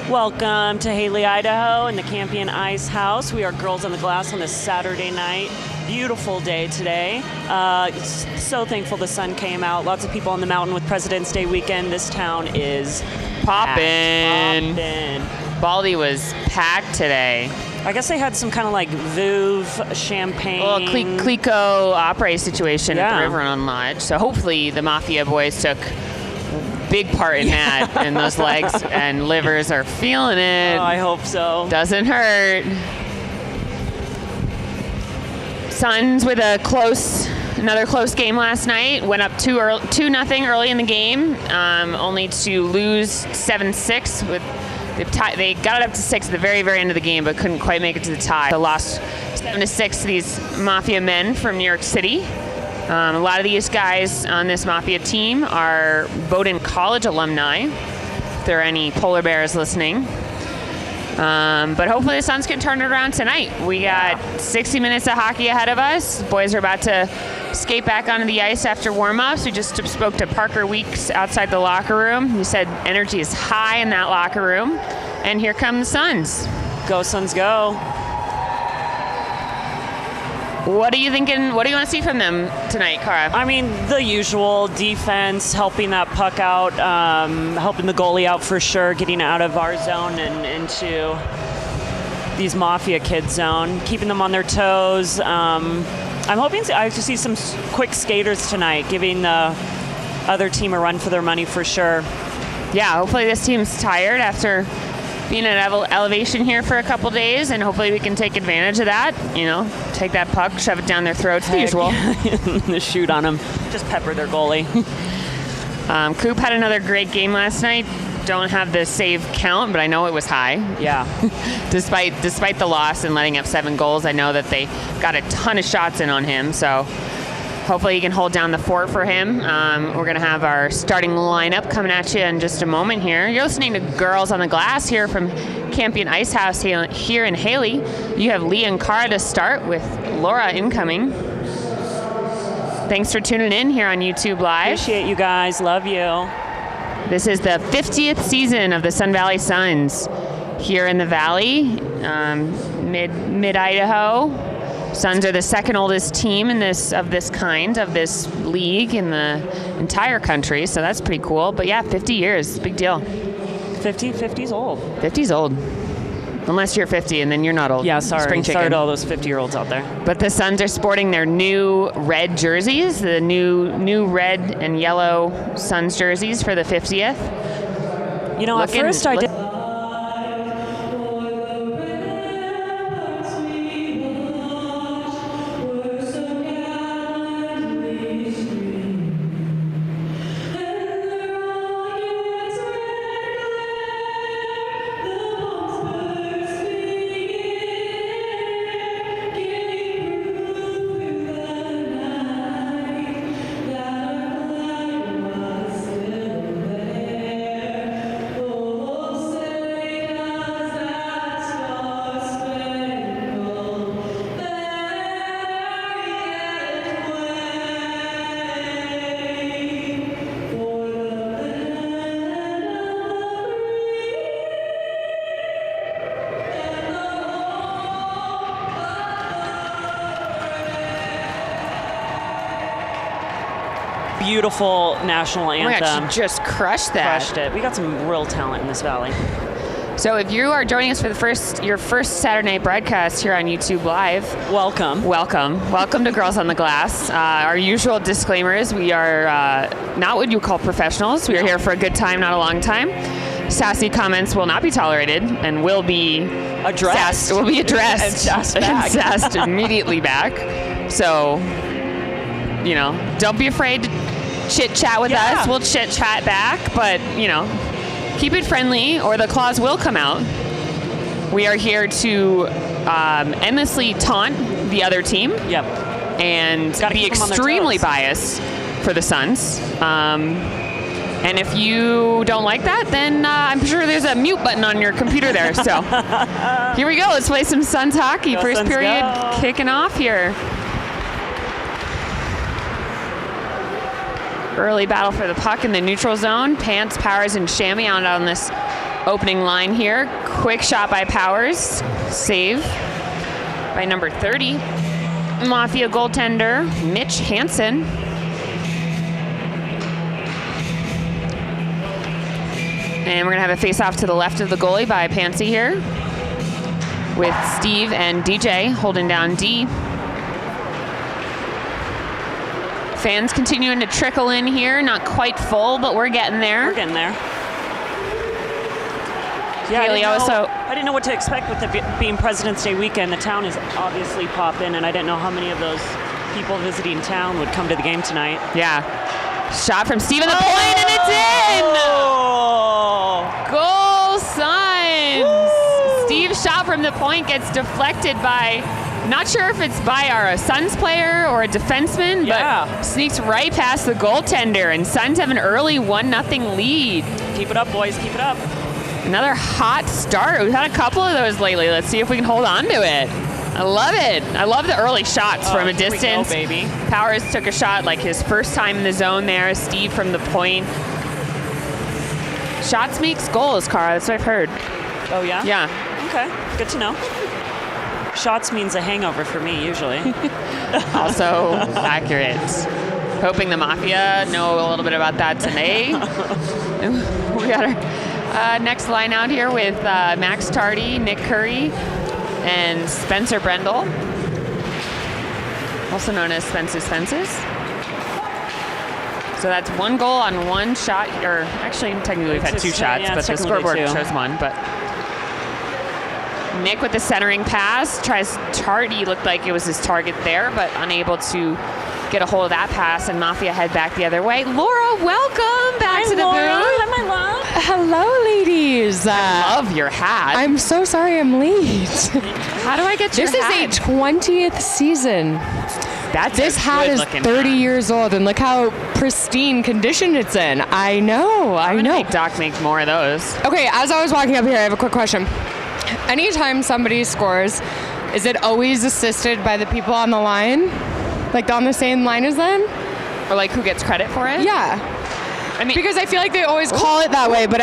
Welcome to Haley, Idaho, and the Campion Ice House. We are Girls on the Glass on this Saturday night. Beautiful day today. So thankful the sun came out. Lots of people on the mountain with President's Day weekend. This town is poppin'. Baldy was packed today. I guess they had some kind of like Vouv champagne. Well, Clico opera situation at the River on Lodge. So hopefully the Mafia boys took big part in that, and those legs and livers are feeling it. Oh, I hope so. Doesn't hurt. Suns with another close game last night. Went up 2-0 early in the game, only to lose 7-6 with. They got it up to 6 at the very, very end of the game, but couldn't quite make it to the tie. So lost 7-6 to these Mafia men from New York City. A lot of these guys on this Mafia team are Bowdoin College alumni, if there are any polar bears listening. But hopefully the Suns can turn it around tonight. We got 60 minutes of hockey ahead of us. Boys are about to skate back onto the ice after warm-ups. We just spoke to Parker Weeks outside the locker room. He said energy is high in that locker room. And here come the Suns. Go Suns, go. What are you thinking? What do you want to see from them tonight, Cara? I mean, the usual defense, helping that puck out, helping the goalie out for sure, getting out of our zone and into these Mafia kids' zone, keeping them on their toes. I'm hoping to see some quick skaters tonight, giving the other team a run for their money for sure. Yeah, hopefully this team's tired after being at elevation here for a couple days, and hopefully we can take advantage of that. Take that puck, shove it down their throats, the usual. Shoot on them. Just pepper their goalie. Coop had another great game last night. Don't have the save count, but I know it was high. Yeah. Despite the loss and letting up 7 goals, I know that they got a ton of shots in on him, so hopefully you can hold down the fort for him. We're going to have our starting lineup coming at you in just a moment here. You're listening to Girls on the Glass here from Campion Ice House here in Haley. You have Lee and Cara to start with Laura incoming. Thanks for tuning in here on YouTube Live. Appreciate you guys. Love you. This is the 50th season of the Sun Valley Suns here in the Valley, mid-Idaho. Suns are the second oldest team of this league in the entire country, so that's pretty cool. But yeah, 50 years, big deal. 50's old. 50's old. Unless you're 50 and then you're not old. Yeah, sorry. Spring chicken. Sorry to all those 50-year-olds out there. But the Suns are sporting their new red jerseys, the new red and yellow Suns jerseys for the 50th. At first I did. Beautiful national anthem. Oh my God, she just crushed that. Crushed it. We got some real talent in this valley. So if you are joining us for your first Saturday night broadcast here on YouTube Live, welcome to Girls on the Glass. Our usual disclaimers: we are not what you call professionals. We are here for a good time, not a long time. Sassy comments will not be tolerated and will be addressed. And sassed immediately back. So, don't be afraid to chit chat with us. We'll chit chat back, but keep it friendly or the claws will come out. We are here to endlessly taunt the other team. Yep. And be extremely biased for the Suns. And if you don't like that, then I'm sure there's a mute button on your computer there. So here we go. Let's play some Suns hockey. Go First Suns, period go. Kicking off here. Early battle for the puck in the neutral zone. Pants, Powers, and Shammy out on this opening line here. Quick shot by Powers. Save by number 30. Mafia goaltender, Mitch Hansen. And we're going to have a face-off to the left of the goalie by Pansy here, with Steve and DJ holding down D. Fans continuing to trickle in here. Not quite full, but we're getting there. We're getting there. Yeah, I didn't know what to expect with it being President's Day weekend. The town is obviously popping, and I didn't know how many of those people visiting town would come to the game tonight. Yeah. Shot from Steve in the point, and it's in! Goal Suns! Woo! Steve's shot from the point gets deflected by, not sure if it's by our Suns player or a defenseman, but sneaks right past the goaltender, and Suns have an early 1-0 lead. Keep it up, boys. Keep it up. Another hot start. We've had a couple of those lately. Let's see if we can hold on to it. I love it. I love the early shots from a distance. Here we go, baby. Powers took a shot like his first time in the zone there. Steve from the point. Shots makes goals, Cara. That's what I've heard. Oh, yeah? Yeah. Okay. Good to know. Shots means a hangover for me, usually. Also accurate. Hoping the Mafia know a little bit about that today. We got our next line out here with Max Tardy, Nick Curry, and Spencer Brendel, also known as Spence's Fences. So that's one goal on one shot, or actually technically we've had two shots, but the scoreboard shows one. But Nick with the centering pass tries Tardy, looked like it was his target there, but unable to get a hold of that pass, and Mafia head back the other way. Laura, welcome back to the booth. Hi, my love. Hello, ladies. I love your hat. I'm so sorry I'm late. How do I get your hat? This is a 20th season. This hat is 30 years old, and look how pristine condition it's in. I know. Make Doc make more of those. Okay, as I was walking up here, I have a quick question. Anytime somebody scores, is it always assisted by the people on the line? Like on the same line as them? Or like who gets credit for it? Yeah. I mean, because I feel like they always call it that way, but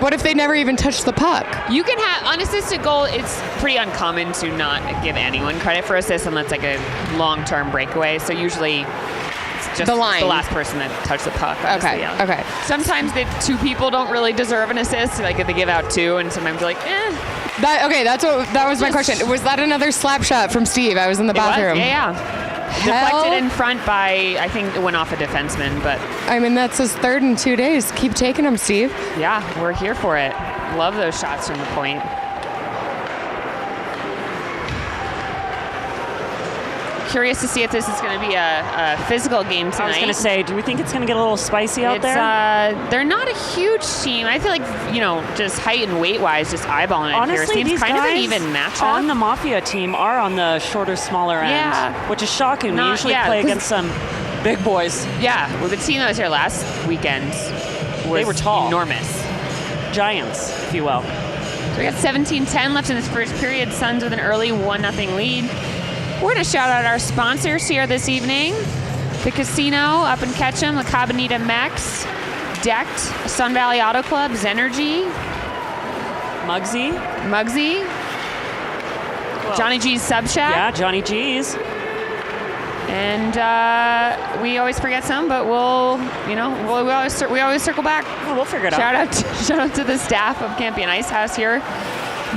what if they never even touch the puck? You can have unassisted goal. It's pretty uncommon to not give anyone credit for assist unless like a long-term breakaway. So usually it's just the last person that touched the puck. Okay. Yeah. Okay. Sometimes the two people don't really deserve an assist. Like if they give out two, and sometimes you're like, eh. That was my question. Was that another slap shot from Steve? I was in the bathroom. Yeah. Deflected in front by, I think it went off a defenseman, but... I mean, that's his third in 2 days. Keep taking them, Steve. Yeah, we're here for it. Love those shots from the point. Curious to see if this is going to be a physical game tonight. I was going to say, do we think it's going to get a little spicy out there? They're not a huge team. I feel like, just height and weight-wise, just eyeballing it here. Honestly, Seems kind of an even matchup. On the Mafia team are on the shorter, smaller end, which is shocking. We usually play against some big boys. Yeah, well, the team that was here last weekend they were tall. Enormous. Giants, if you will. So we got 17-10 left in this first period. Suns with an early 1-0 lead. We're going to shout out our sponsors here this evening. The Casino up in Ketchum, La Cabanita Mex, Decked, Sun Valley Auto Club, Zenergy, Muggsy, Johnny G's Sub Shack. Yeah, Johnny G's. And we always forget some, but we always circle back. Well, we'll figure it out. Shout out to the staff of Campion Ice House here,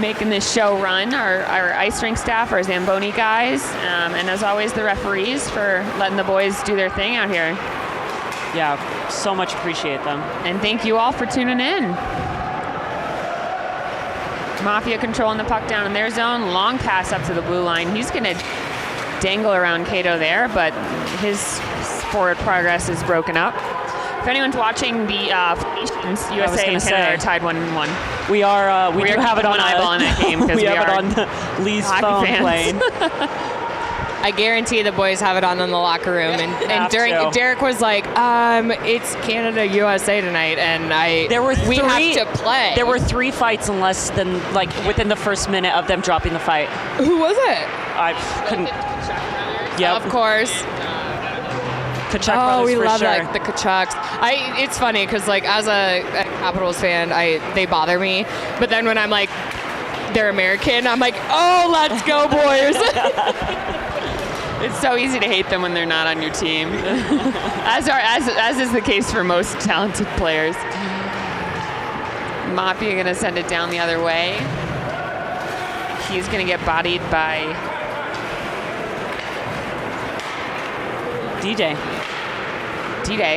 making this show run, our ice rink staff, our Zamboni guys, and as always, the referees for letting the boys do their thing out here. Yeah, so much appreciate them. And thank you all for tuning in. Mafia controlling the puck down in their zone. Long pass up to the blue line. He's going to dangle around Cato there, but his forward progress is broken up. If anyone's watching the USA and Canada are tied 1-1. We are. We do have it on eyeball in that game because we have it on the Lee's phone playing. I guarantee the boys have it on in the locker room, and Derek was like, "It's Canada USA tonight," and we have to play. There were 3 fights in less than within the first minute of them dropping the fight. Who was it? I couldn't. Yeah, of course. Kachuk brothers, we for love sure. the Kachucks. It's funny because as a Capitals fan, they bother me. But then when I'm like, they're American, I'm like, oh, let's go, boys. It's so easy to hate them when they're not on your team, as is the case for most talented players. Mafia going to send it down the other way. He's going to get bodied by D-Day.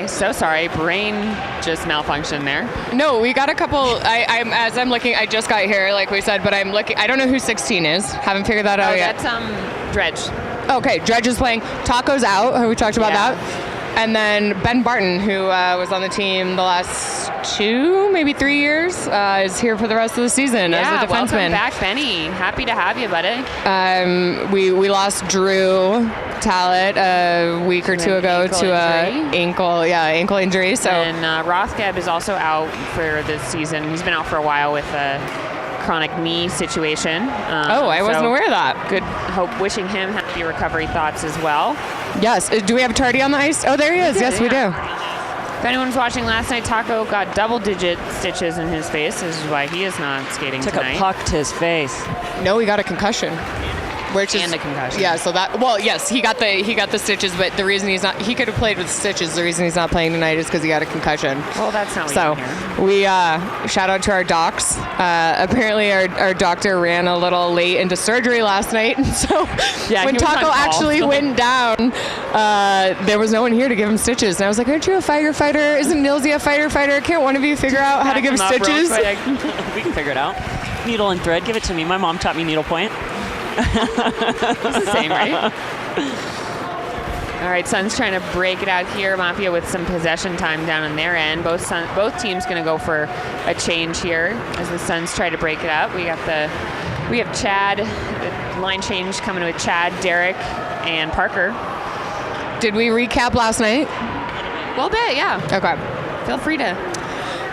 So sorry, brain just malfunctioned there. No, we got a couple. As I'm looking, I just got here, like we said, but I'm looking. I don't know who 16 is. Haven't figured that out yet. That's Dredge. Okay, Dredge is playing. Taco's out. We talked about that. And then Ben Barton, who was on the team the last 2, maybe 3 years, is here for the rest of the season as a defenseman. Welcome back, Benny. Happy to have you, buddy. We lost Drew Tallet a week or two ago to an ankle injury. So and Rothgeb is also out for this season. He's been out for a while with a chronic knee situation. I wasn't aware of that. Good hope. Wishing him happy recovery thoughts as well. Yes. Do we have Tardy on the ice? Oh, there he is. Yes, we do. If anyone's watching last night, Taco got double-digit stitches in his face. This is why he is not skating tonight. Took a puck to his face. No, he got a concussion. And a concussion. Yeah, so yes, he got the stitches, but the reason he's not, he could have played with stitches. The reason he's not playing tonight is because he got a concussion. Well, that's not what we shout out to our docs. Apparently our doctor ran a little late into surgery last night, so when Taco actually went down, there was no one here to give him stitches. And I was like, aren't you a firefighter? Isn't Nilsy a fighter? Can't one of you figure out how to give stitches? We can figure it out. Needle and thread, give it to me. My mom taught me needlepoint. It's the same, right? All right, Suns trying to break it out here. Mafia with some possession time down on their end. Both teams going to go for a change here as the Suns try to break it up. We have Chad, the line change coming with Chad, Derek, and Parker. Did we recap last night? A little bit, yeah. Okay. Feel free to.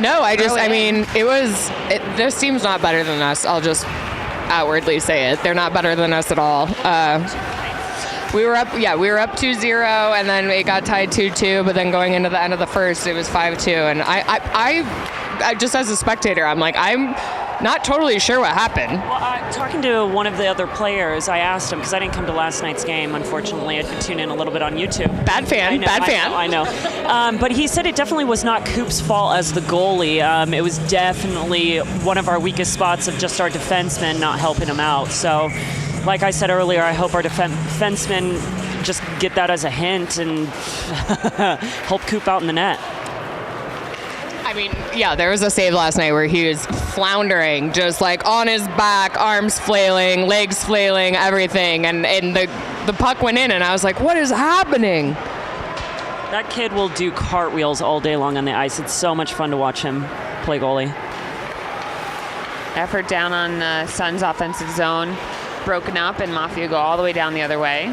No, this team's not better than us. I'll just outwardly say it. They're not better than us at all. We were up 2-0, and then it got tied 2-2, but then going into the end of the first, it was 5-2. And I just as a spectator, I'm like, I'm not totally sure what happened. Well, talking to one of the other players, I asked him, because I didn't come to last night's game, unfortunately. I'd tune in a little bit on YouTube. Bad fan. I know. But he said it definitely was not Coop's fault as the goalie. It was definitely one of our weakest spots of just our defensemen not helping him out. So, like I said earlier, I hope our defensemen just get that as a hint and help Coop out in the net. I mean, yeah, there was a save last night where he was floundering, just like on his back, arms flailing, legs flailing, everything. And the puck went in, and I was like, what is happening? That kid will do cartwheels all day long on the ice. It's so much fun to watch him play goalie. Effort down on Suns' offensive zone. Broken up, and Mafia go all the way down the other way.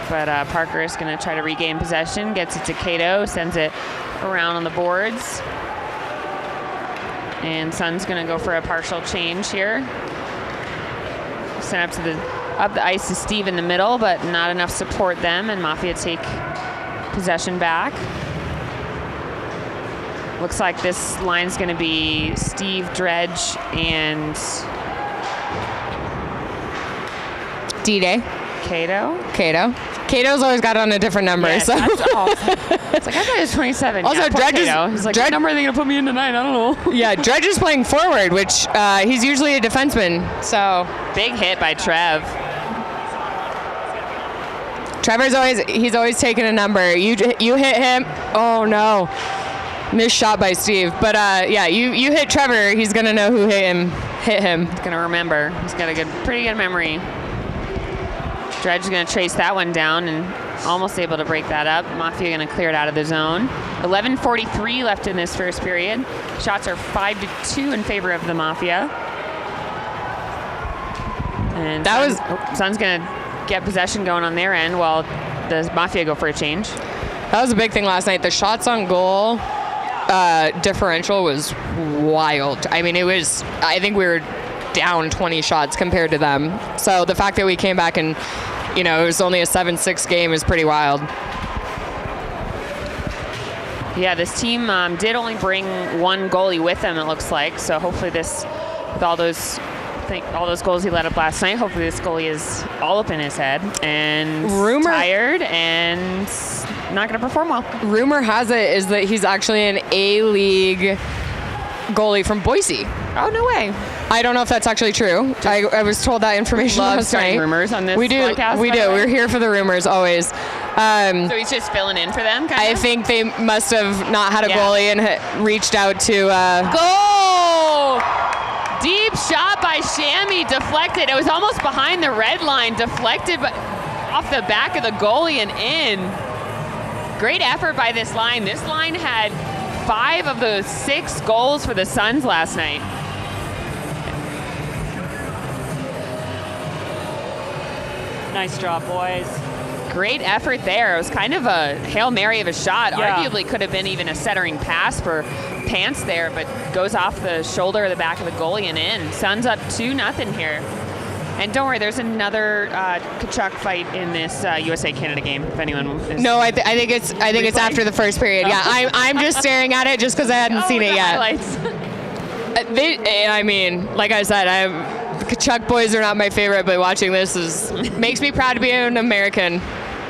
But Parker is going to try to regain possession, gets it to Cato, sends it around on the boards. And Sun's going to go for a partial change here. Send up the ice to Steve in the middle, but not enough support them, and Mafia take possession back. Looks like this line's going to be Steve, Dredge, and D-Day. Cato. Cato's always got it on a different number. Yes, so it's like, I thought it was 27. Also, Dredge He's like, what number are they going to put me in tonight? I don't know. Yeah, Dredge is playing forward, which he's usually a defenseman. So big hit by Trev. Trevor's always taking a number. You hit him. Oh no, missed shot by Steve. But yeah, you hit Trevor. He's gonna know who hit him. He's gonna remember. He's got a pretty good memory. Dredge is going to chase that one down and almost able to break that up. Mafia going to clear it out of the zone. 11:43 left in this first period. Shots are 5-2 in favor of the Mafia. And Sun's going to get possession going on their end while the Mafia go for a change. That was a big thing last night. The shots on goal differential was wild. I mean, I think we were down 20 shots compared to them. So the fact that we came back and, it was only a 7-6 game is pretty wild. Yeah, this team did only bring one goalie with them, it looks like. So hopefully this, with all those goals he let up last night, hopefully this goalie is all up in his head and tired and not going to perform well. Rumor has it is that he's actually an A-League goalie from Boise. Oh, no way. I don't know if that's actually true. I was told that information last night. Rumors on this podcast. We do. We're here for the rumors always. So he's just filling in for them, kind of? I think they must have not had a goalie and reached out to... Goal! Deep shot by Shammy, deflected. It was almost behind the red line, deflected but off the back of the goalie and in. Great effort by this line. This line had 5 of the 6 goals for the Suns last night. Nice job, boys. Great effort there. It was kind of a Hail Mary of a shot. Yeah. Arguably could have been even a centering pass for Pants there, but goes off the shoulder or the back of the goalie and in. Suns up 2-0 here. And don't worry, there's another Kachuk fight in this USA-Canada game. If anyone is... No, I think it's after the first period. Yeah, I'm just staring at it just because I hadn't seen it yet. Highlights. I mean, like I said, the Kachuk boys are not my favorite, but watching this makes me proud to be an American.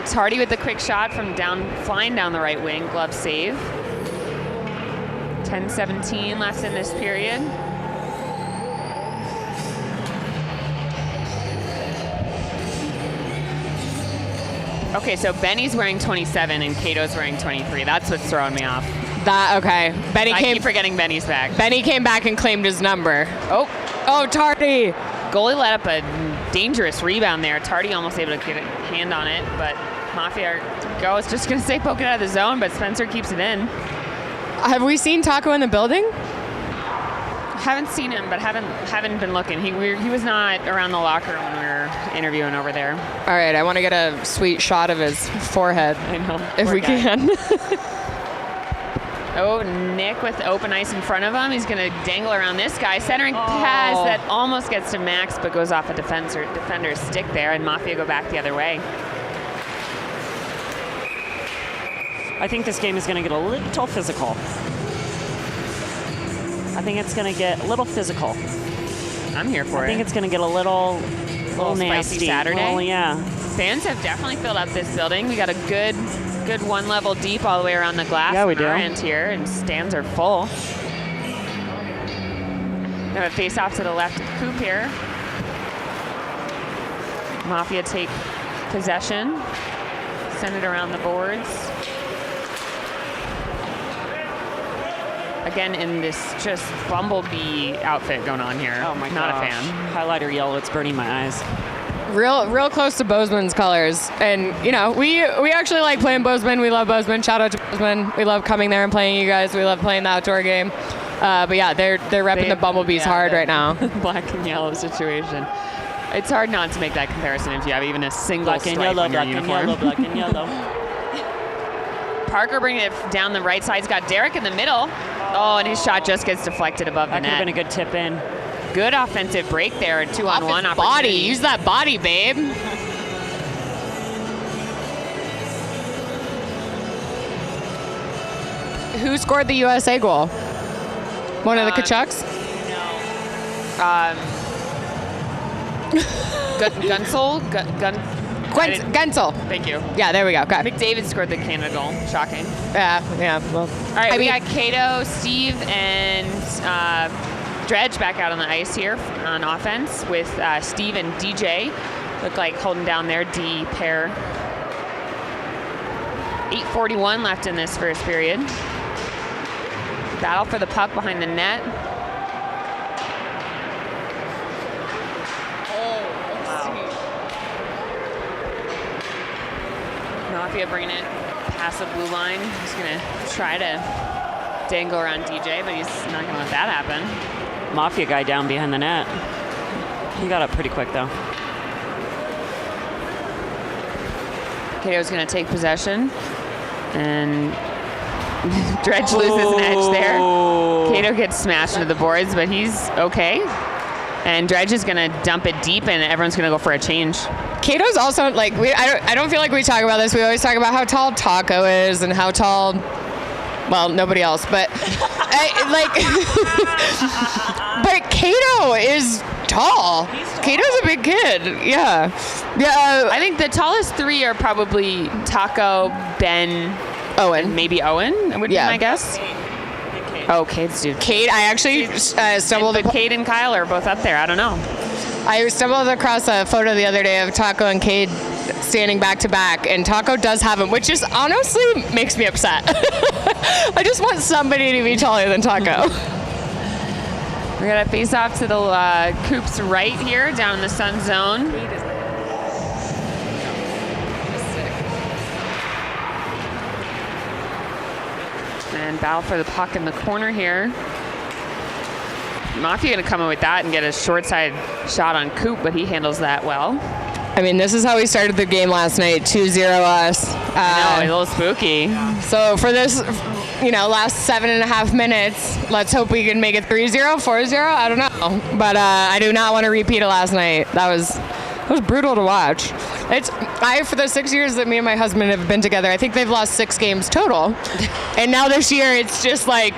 Tardy with the quick shot from flying down the right wing, glove save. 10:17 left in this period. Okay, so Benny's wearing 27 and Cato's wearing 23. That's what's throwing me off. Okay. I keep forgetting Benny's back. Benny came back and claimed his number. Oh, Tardy. Goalie let up a dangerous rebound there. Tardy almost able to get a hand on it, but Mafia goes just going to say poke it out of the zone, but Spencer keeps it in. Have we seen Taco in the building? Haven't seen him, but haven't been looking. He was not around the locker when we were interviewing over there. All right, I want to get a sweet shot of his forehead. I know. If we can. Oh, Nick with open ice in front of him. He's going to dangle around this guy. Centering pass that almost gets to Max, but goes off a defender's stick there, and Mafia go back the other way. I think this game is going to get a little physical. I think it's going to get a little physical. I'm here for it. I think it's going to get a little nasty. Spicy Saturday. Yeah. Fans have definitely filled up this building. We got a good one level deep all the way around the glass. Yeah, we do. Our end here, and stands are full. We have a face off to the left of Coop here. Mafia take possession, send it around the boards. Again, in this just bumblebee outfit going on here. Oh my god. Not a fan. Highlighter yellow, it's burning my eyes. Real close to Bozeman's colors. And, you know, we actually like playing Bozeman. We love Bozeman. Shout out to Bozeman. We love coming there and playing you guys. We love playing the outdoor game. But yeah, they're repping the Bumblebees hard right now. Black and yellow situation. It's hard not to make that comparison if you have even a single stripe on your uniform. Black and yellow. Parker bringing it down the right side. He's got Derek in the middle. Oh, and his shot just gets deflected above the net. That could have been a good tip in. Good offensive break there. 2-on-1 opportunity. Body. Use that body, babe. Who scored the USA goal? One of the Kachucks? No. Gunsel. Thank you. Yeah, there we go. Okay. McDavid scored the Canada goal. Shocking. Yeah. Well, all right, we got Cato, Steve, and Dredge back out on the ice here on offense with Steve and DJ. Look like holding down their D pair. 8:41 left in this first period. Battle for the puck behind the net. Mafia bringing it past the blue line. He's going to try to dangle around DJ, but he's not going to let that happen. Mafia guy down behind the net. He got up pretty quick, though. Cato's going to take possession. And Dredge loses an edge there. Cato gets smashed into the boards, but he's okay. And Dredge is going to dump it deep, and everyone's going to go for a change. Cato's also, like, I don't feel like we talk about this. We always talk about how tall Taco is and how tall Well, nobody else, but but Cato is tall. Cato's a big kid. Yeah. I think the tallest three are probably Taco, Ben, Owen. maybe Owen would be my guess. Oh, Cade's dude. Cade, I actually stumbled. But Cade and Kyle are both up there. I don't know. I stumbled across a photo the other day of Taco and Cade standing back to back, and Taco does have him, which just honestly makes me upset. I just want somebody to be taller than Taco. We're gonna face off to the Coop's right here, down in the Sun Zone. And battle for the puck in the corner here. Mafia gonna come in with that and get a short side shot on Coop, but he handles that well. I mean, this is how we started the game last night, 2-0 us. I know, a little spooky. So for this, last 7.5 minutes, let's hope we can make it 3-0, 4-0, I don't know. But I do not want to repeat it last night. That was brutal to watch. For the 6 years that me and my husband have been together, I think they've lost 6 games total. And now this year, it's just like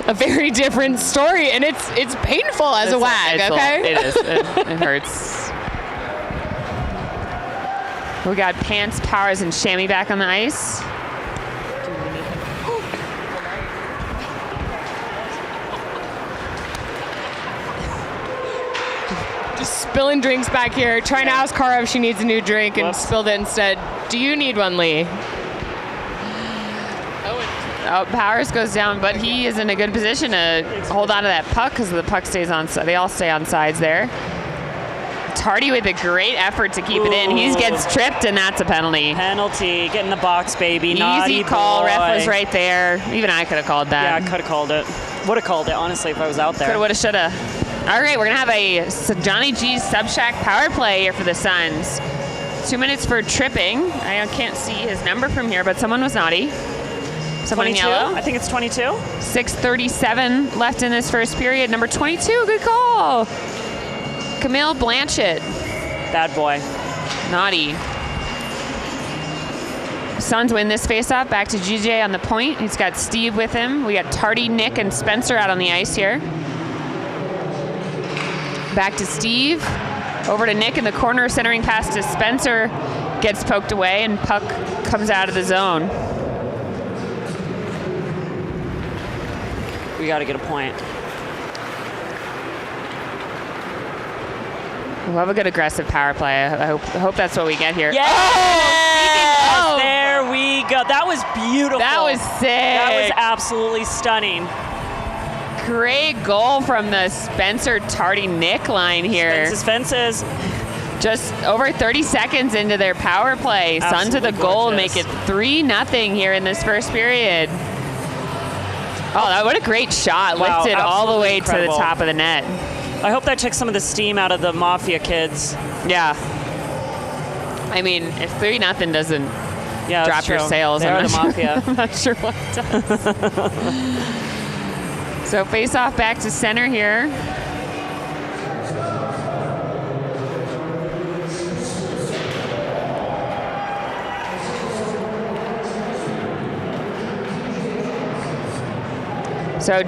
a very different story, and it's painful as a wag, okay? It is. It hurts. We got Pants, Powers, and Shammy back on the ice. Just spilling drinks back here, trying to ask Cara if she needs a new drink, and spilled it instead. Do you need one, Lee? Oh, Powers goes down, but he is in a good position to hold on to that puck because the puck stays on. They all stay on sides there. Tardy with a great effort to keep it in. He gets tripped, and that's a penalty. Penalty. Get in the box, baby. Naughty Easy call. boy. Ref was right there. Even I could have called that. Yeah, I could have called it. Would have called it, honestly, if I was out there. Coulda, woulda, shoulda. All right, we're going to have a Johnny G's Subshack power play here for the Suns. 2 minutes for tripping. I can't see his number from here, but someone was naughty. Someone 22? in yellow. I think it's 22. 6:37 left in this first period. Number 22, good call. Camille Blanchett. Bad boy. Naughty. Suns win this faceoff. Back to GJ on the point. He's got Steve with him. We got Tardy, Nick, and Spencer out on the ice here. Back to Steve. Over to Nick in the corner. Centering pass to Spencer. Gets poked away, and puck comes out of the zone. We got to get a point. We'll have a good aggressive power play. I hope that's what we get here. Yes! Oh, there we go. That was beautiful. that was sick. That was absolutely stunning. Great goal from the Spencer Tardy Nick line here. Fences. Just over 30 seconds into their power play. Absolutely Suns with a goal to gorgeous. make it 3-0 here in this first period. Oh, what a great shot. Wow, Lifted all the way incredible. to the top of the net. I hope that took some of the steam out of the Mafia kids. Yeah. I mean, if 3-0 doesn't Yeah, drop your sails, They're I'm the not Mafia. I'm not sure what does. So face off back to center here. So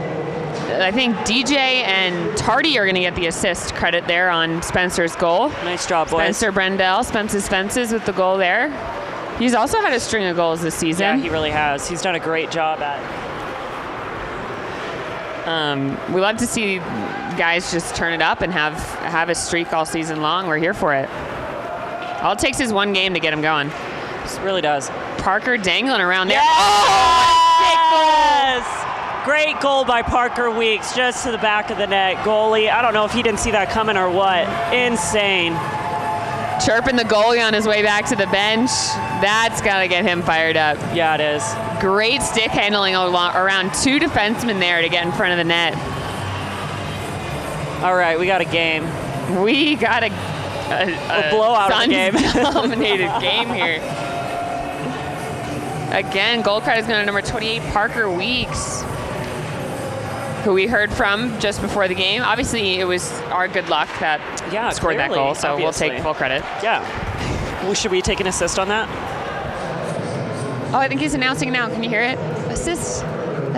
I think DJ and Tardy are going to get the assist credit there on Spencer's goal. Nice job, boys. Spencer Brendel, Spencer's Fences with the goal there. He's also had a string of goals this season. Yeah, he really has. He's done a great job at We love to see guys just turn it up and have a streak all season long. We're here for it. All it takes is one game to get him going. it. Really does. Parker dangling around there. Yes! Great goal by Parker Weeks, just to the back of the net. Goalie, I don't know if he didn't see that coming or what. Insane. Chirping the goalie on his way back to the bench. That's got to get him fired up. Yeah, it is. Great stick handling around 2 defensemen there to get in front of the net. All right, we got a game. We got a blowout of the game. Suns-dominated game here. Again, goal credit is going to number 28, Parker Weeks, who we heard from just before the game. Obviously, it was our good luck that scored that clearly, goal, so obviously. we'll take full credit. Yeah. Well, should we take an assist on that? Oh, I think he's announcing it now. Can you hear it? Assist.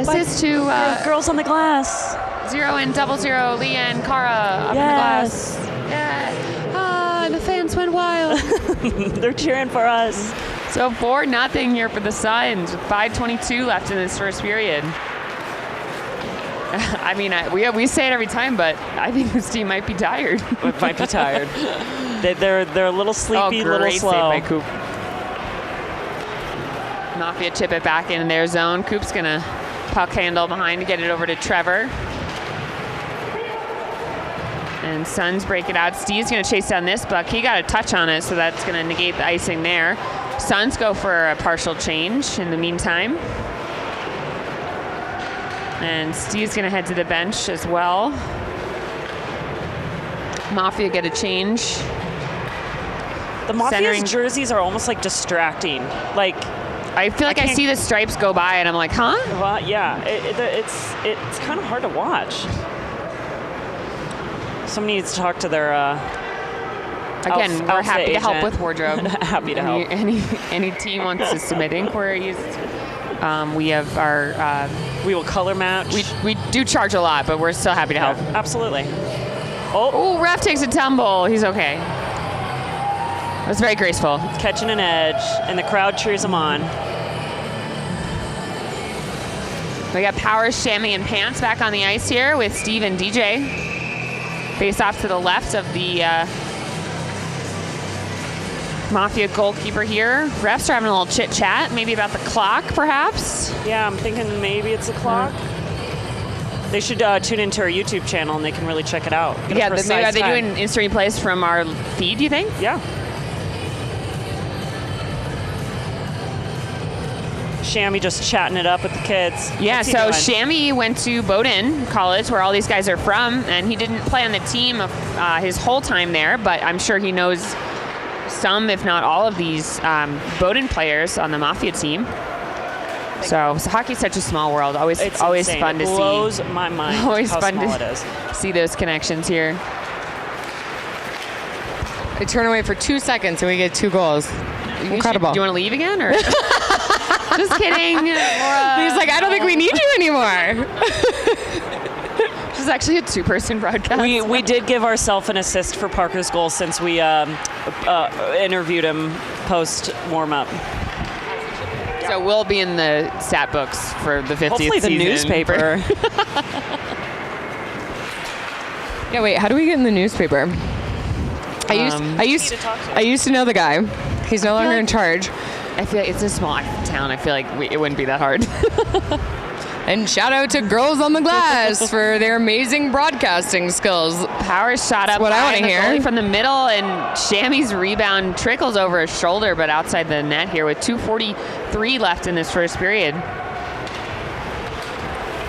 Assist to girls on the glass. 0 and 0, Leah and Cara up in the glass. Yeah. The fans went wild. They're cheering for us. So 4-0 here for the Suns with 5:22 left in this first period. I mean, we say it every time, but I think this team might be tired. Might be tired. They're a little sleepy, little slow. Save by Coop. Mafia chip it back in their zone. Coop's gonna puck handle behind to get it over to Trevor. And Suns break it out. Steve's gonna chase down this puck. He got a touch on it, so that's gonna negate the icing there. Suns go for a partial change in the meantime. And Steve's gonna head to the bench as well. Mafia get a change. The Mafia's jerseys are almost like distracting. Like, I feel like I see the stripes go by and I'm like, huh? Well, yeah, it's kind of hard to watch. Somebody needs to talk to their again, we're happy to help with wardrobe. Happy to help. Any team wants to submit inquiries. We have our... we will color match. We do charge a lot, but we're still happy to help. Absolutely. Oh, ref takes a tumble. He's okay. It was very graceful. Catching an edge, and the crowd cheers him on. We got Powers, Shammy, and Pants back on the ice here with Steve and DJ. Face off to the left of the Mafia goalkeeper here. Refs are having a little chit chat, maybe about the clock, perhaps. Yeah, I'm thinking maybe it's a clock. They should tune into our YouTube channel and they can really check it out. Yeah, maybe are they doing instant replays from our feed, do you think? Yeah. Shammy just chatting it up with the kids. Yeah, so Shammy went to Bowdoin College, where all these guys are from, and he didn't play on the team his whole time there, but I'm sure he knows some, if not all, of these Bowdoin players on the Mafia team. So hockey's such a small world. Always insane. Fun to see. It blows my mind. Always how fun small to it is. See those connections here. I turn away for 2 seconds and we get 2 goals. Incredible. Do you want to leave again, or? Just kidding. He's like, I don't think we need you anymore. This is actually a 2-person broadcast. We did give ourselves an assist for Parker's goal since we interviewed him post warm-up. So we'll be in the stat books for the 50th Hopefully the season. newspaper. Yeah, wait, how do we get in the newspaper? I used to know the guy. He's no longer in charge. I feel like it's a small town. I feel like it wouldn't be that hard. And shout out to Girls on the Glass for their amazing broadcasting skills. Powers shot up what I want to hear from the middle, and Shammy's rebound trickles over his shoulder, but outside the net here with 2:43 left in this first period.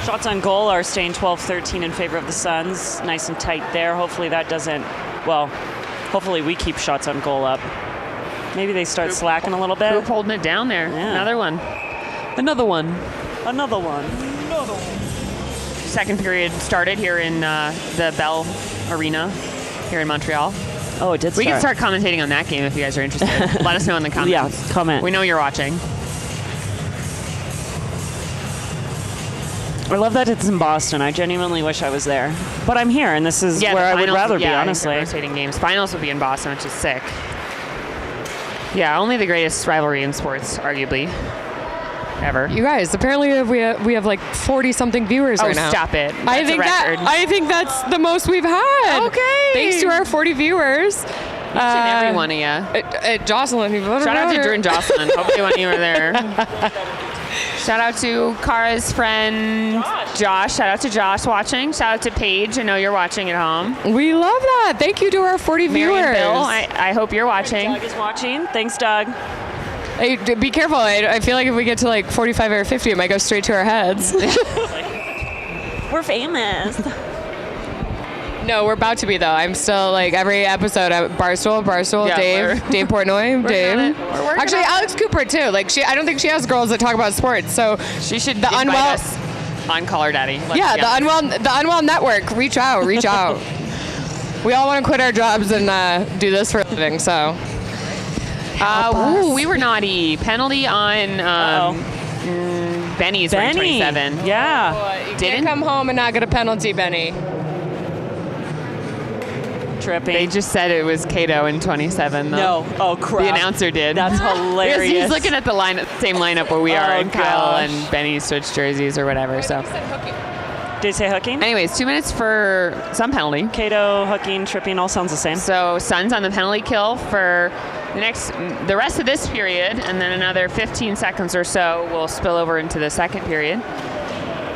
Shots on goal are staying 12-13 in favor of the Suns. Nice and tight there. Hopefully that doesn't, hopefully we keep shots on goal up. Maybe they start slacking a little bit. Coop holding it down there. Yeah. Another one. Second period started here in the Bell Arena here in Montreal. Oh, it did start. We can start commentating on that game if you guys are interested. Let us know in the comments. Yeah, comment. We know you're watching. I love that it's in Boston. I genuinely wish I was there. But I'm here, and this is where I would rather be, honestly. Rotating games. Finals will be in Boston, which is sick. Yeah, only the greatest rivalry in sports, arguably, ever. You guys, apparently we have like 40-something viewers right now. Oh, stop it. I think that's the most we've had. Okay. Thanks to our 40 viewers. Each and every one of you. Jocelyn. Shout out to Drew and Jocelyn. Hopefully when you were there. Shout out to Kara's friend, Josh. Shout out to Josh watching. Shout out to Paige. I know you're watching at home. We love that. Thank you to our 40 viewers. Bill, I hope you're watching. Doug is watching. Thanks, Doug. Hey, be careful. I feel like if we get to like 45 or 50, it might go straight to our heads. We're famous. No, we're about to be, though. I'm still, like, every episode, Barstool, Yeah, Dave Portnoy, Dave. Actually, Alex Cooper, too. Like, I don't think she has girls that talk about sports, so she should invite us on Call Her Daddy. The Unwell Network. Reach out. We all want to quit our jobs and do this for a living, so. We were naughty. Penalty on Benny's wearing 27. Yeah. You Didn't- can't come home and not get a penalty, Benny. Tripping. They just said it was Cato in 27, though. No. Oh, crap. The announcer did. That's Because hilarious. he's looking at the same lineup where we are, Oh, and Kyle gosh. and Benny switched jerseys or whatever. So, Did he say hooking? anyways, 2 minutes for some penalty. Cato, hooking, tripping, all sounds the same. So Suns on the penalty kill for the rest of this period, and then another 15 seconds or so will spill over into the second period.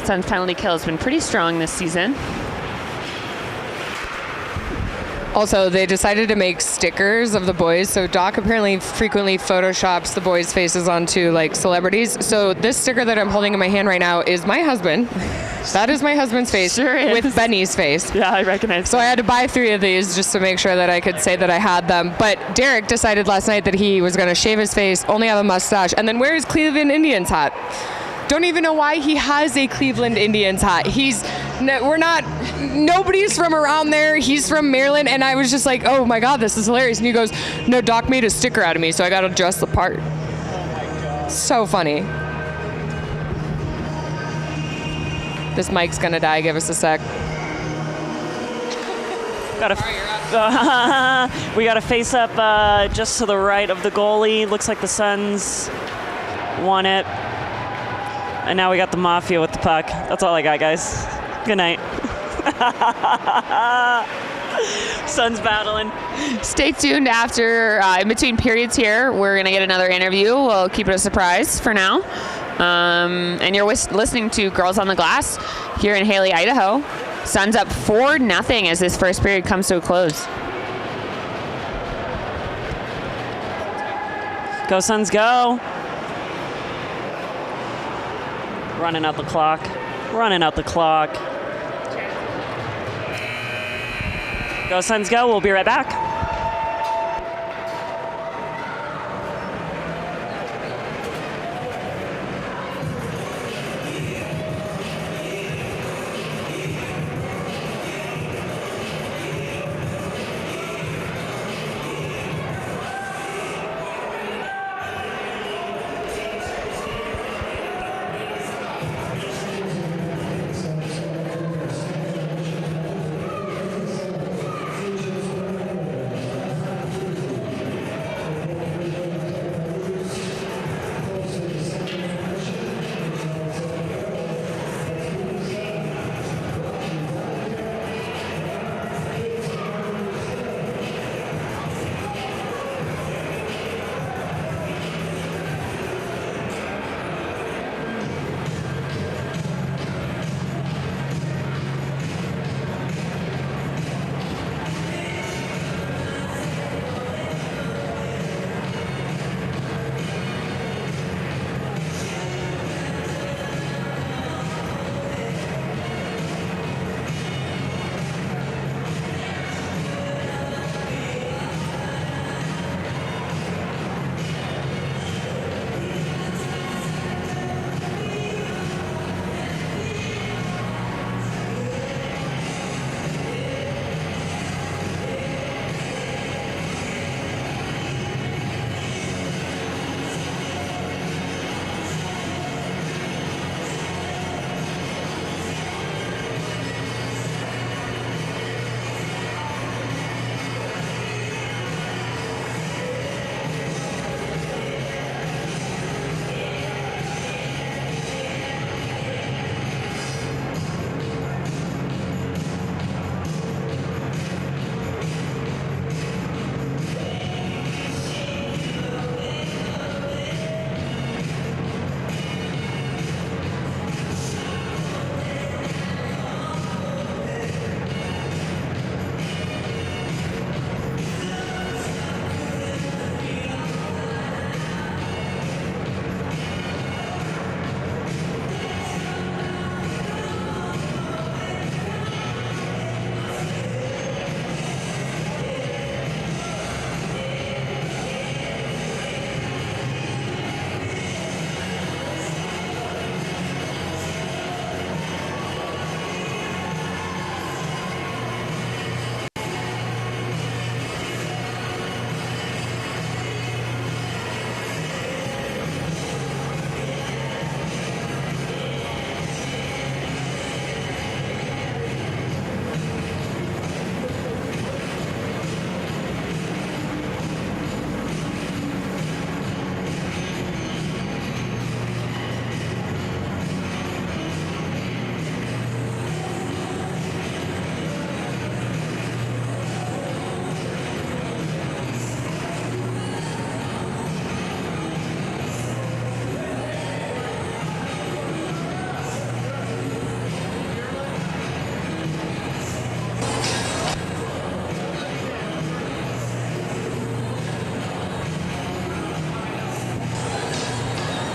Suns penalty kill has been pretty strong this season. Also, they decided to make stickers of the boys. So Doc apparently frequently photoshops the boys' faces onto like celebrities. So this sticker that I'm holding in my hand right now is my husband. That is my husband's face Sure is. with Benny's face. Yeah, I recognize. So I had to buy 3 of these just to make sure that I could say that I had them. But Derek decided last night that he was going to shave his face, only have a mustache, and then wear his Cleveland Indians hat. Don't even know why he has a Cleveland Indians hat. Nobody's from around there. He's from Maryland. And I was just like, oh my God, this is hilarious. And he goes, no, Doc made a sticker out of me, so I got to dress the part. Oh my God. So funny. This mic's going to die. Give us a sec. We got to face up just to the right of the goalie. Looks like the Suns won it. And now we got the Mafia with the puck. That's all I got, guys. Good night. Suns battling. Stay tuned after, in between periods here. We're going to get another interview. We'll keep it a surprise for now. And you're listening to Girls on the Glass here in Haley, Idaho. Suns up 4-0 as this first period comes to a close. Go, Suns, go. Running out the clock. Running out the clock. Go, Suns, go. We'll be right back.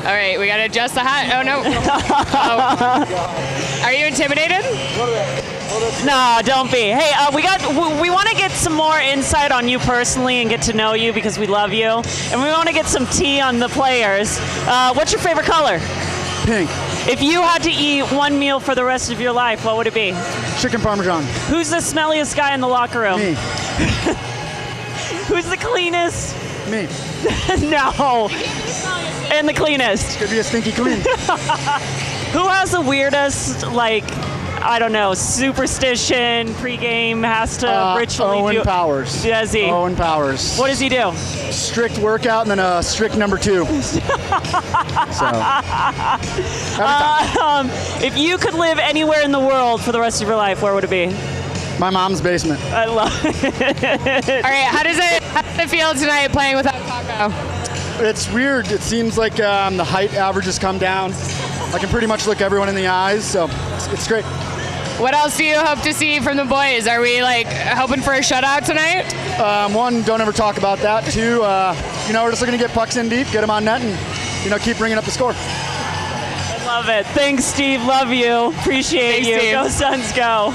All right, we got to adjust the hat. Oh, no. Oh. Are you intimidated? No, don't be. Hey, we want to get some more insight on you personally and get to know you because we love you, and we want to get some tea on the players. What's your favorite color? Pink. If you had to eat one meal for the rest of your life, what would it be? Chicken parmesan. Who's the smelliest guy in the locker room? Me. Who's the cleanest? Me. No. And the cleanest. Could be a stinky clean. Who has the weirdest, like, I don't know, superstition, pregame, has to ritually Owen do? Powers. Does he? Owen Powers. What does he do? Strict workout and then a strict number 2. So. If you could live anywhere in the world for the rest of your life, where would it be? My mom's basement. I love it. All right, how does it feel tonight playing without Taco? It's weird. It seems like the height average has come down. I can pretty much look everyone in the eyes, so it's great. What else do you hope to see from the boys? Are we hoping for a shutout tonight? 1, don't ever talk about that. 2, we're just looking to get pucks in deep, get them on net, and keep bringing up the score. I love it. Thanks, Steve. Love you. Appreciate Thanks, you. Steve. Go Suns, go.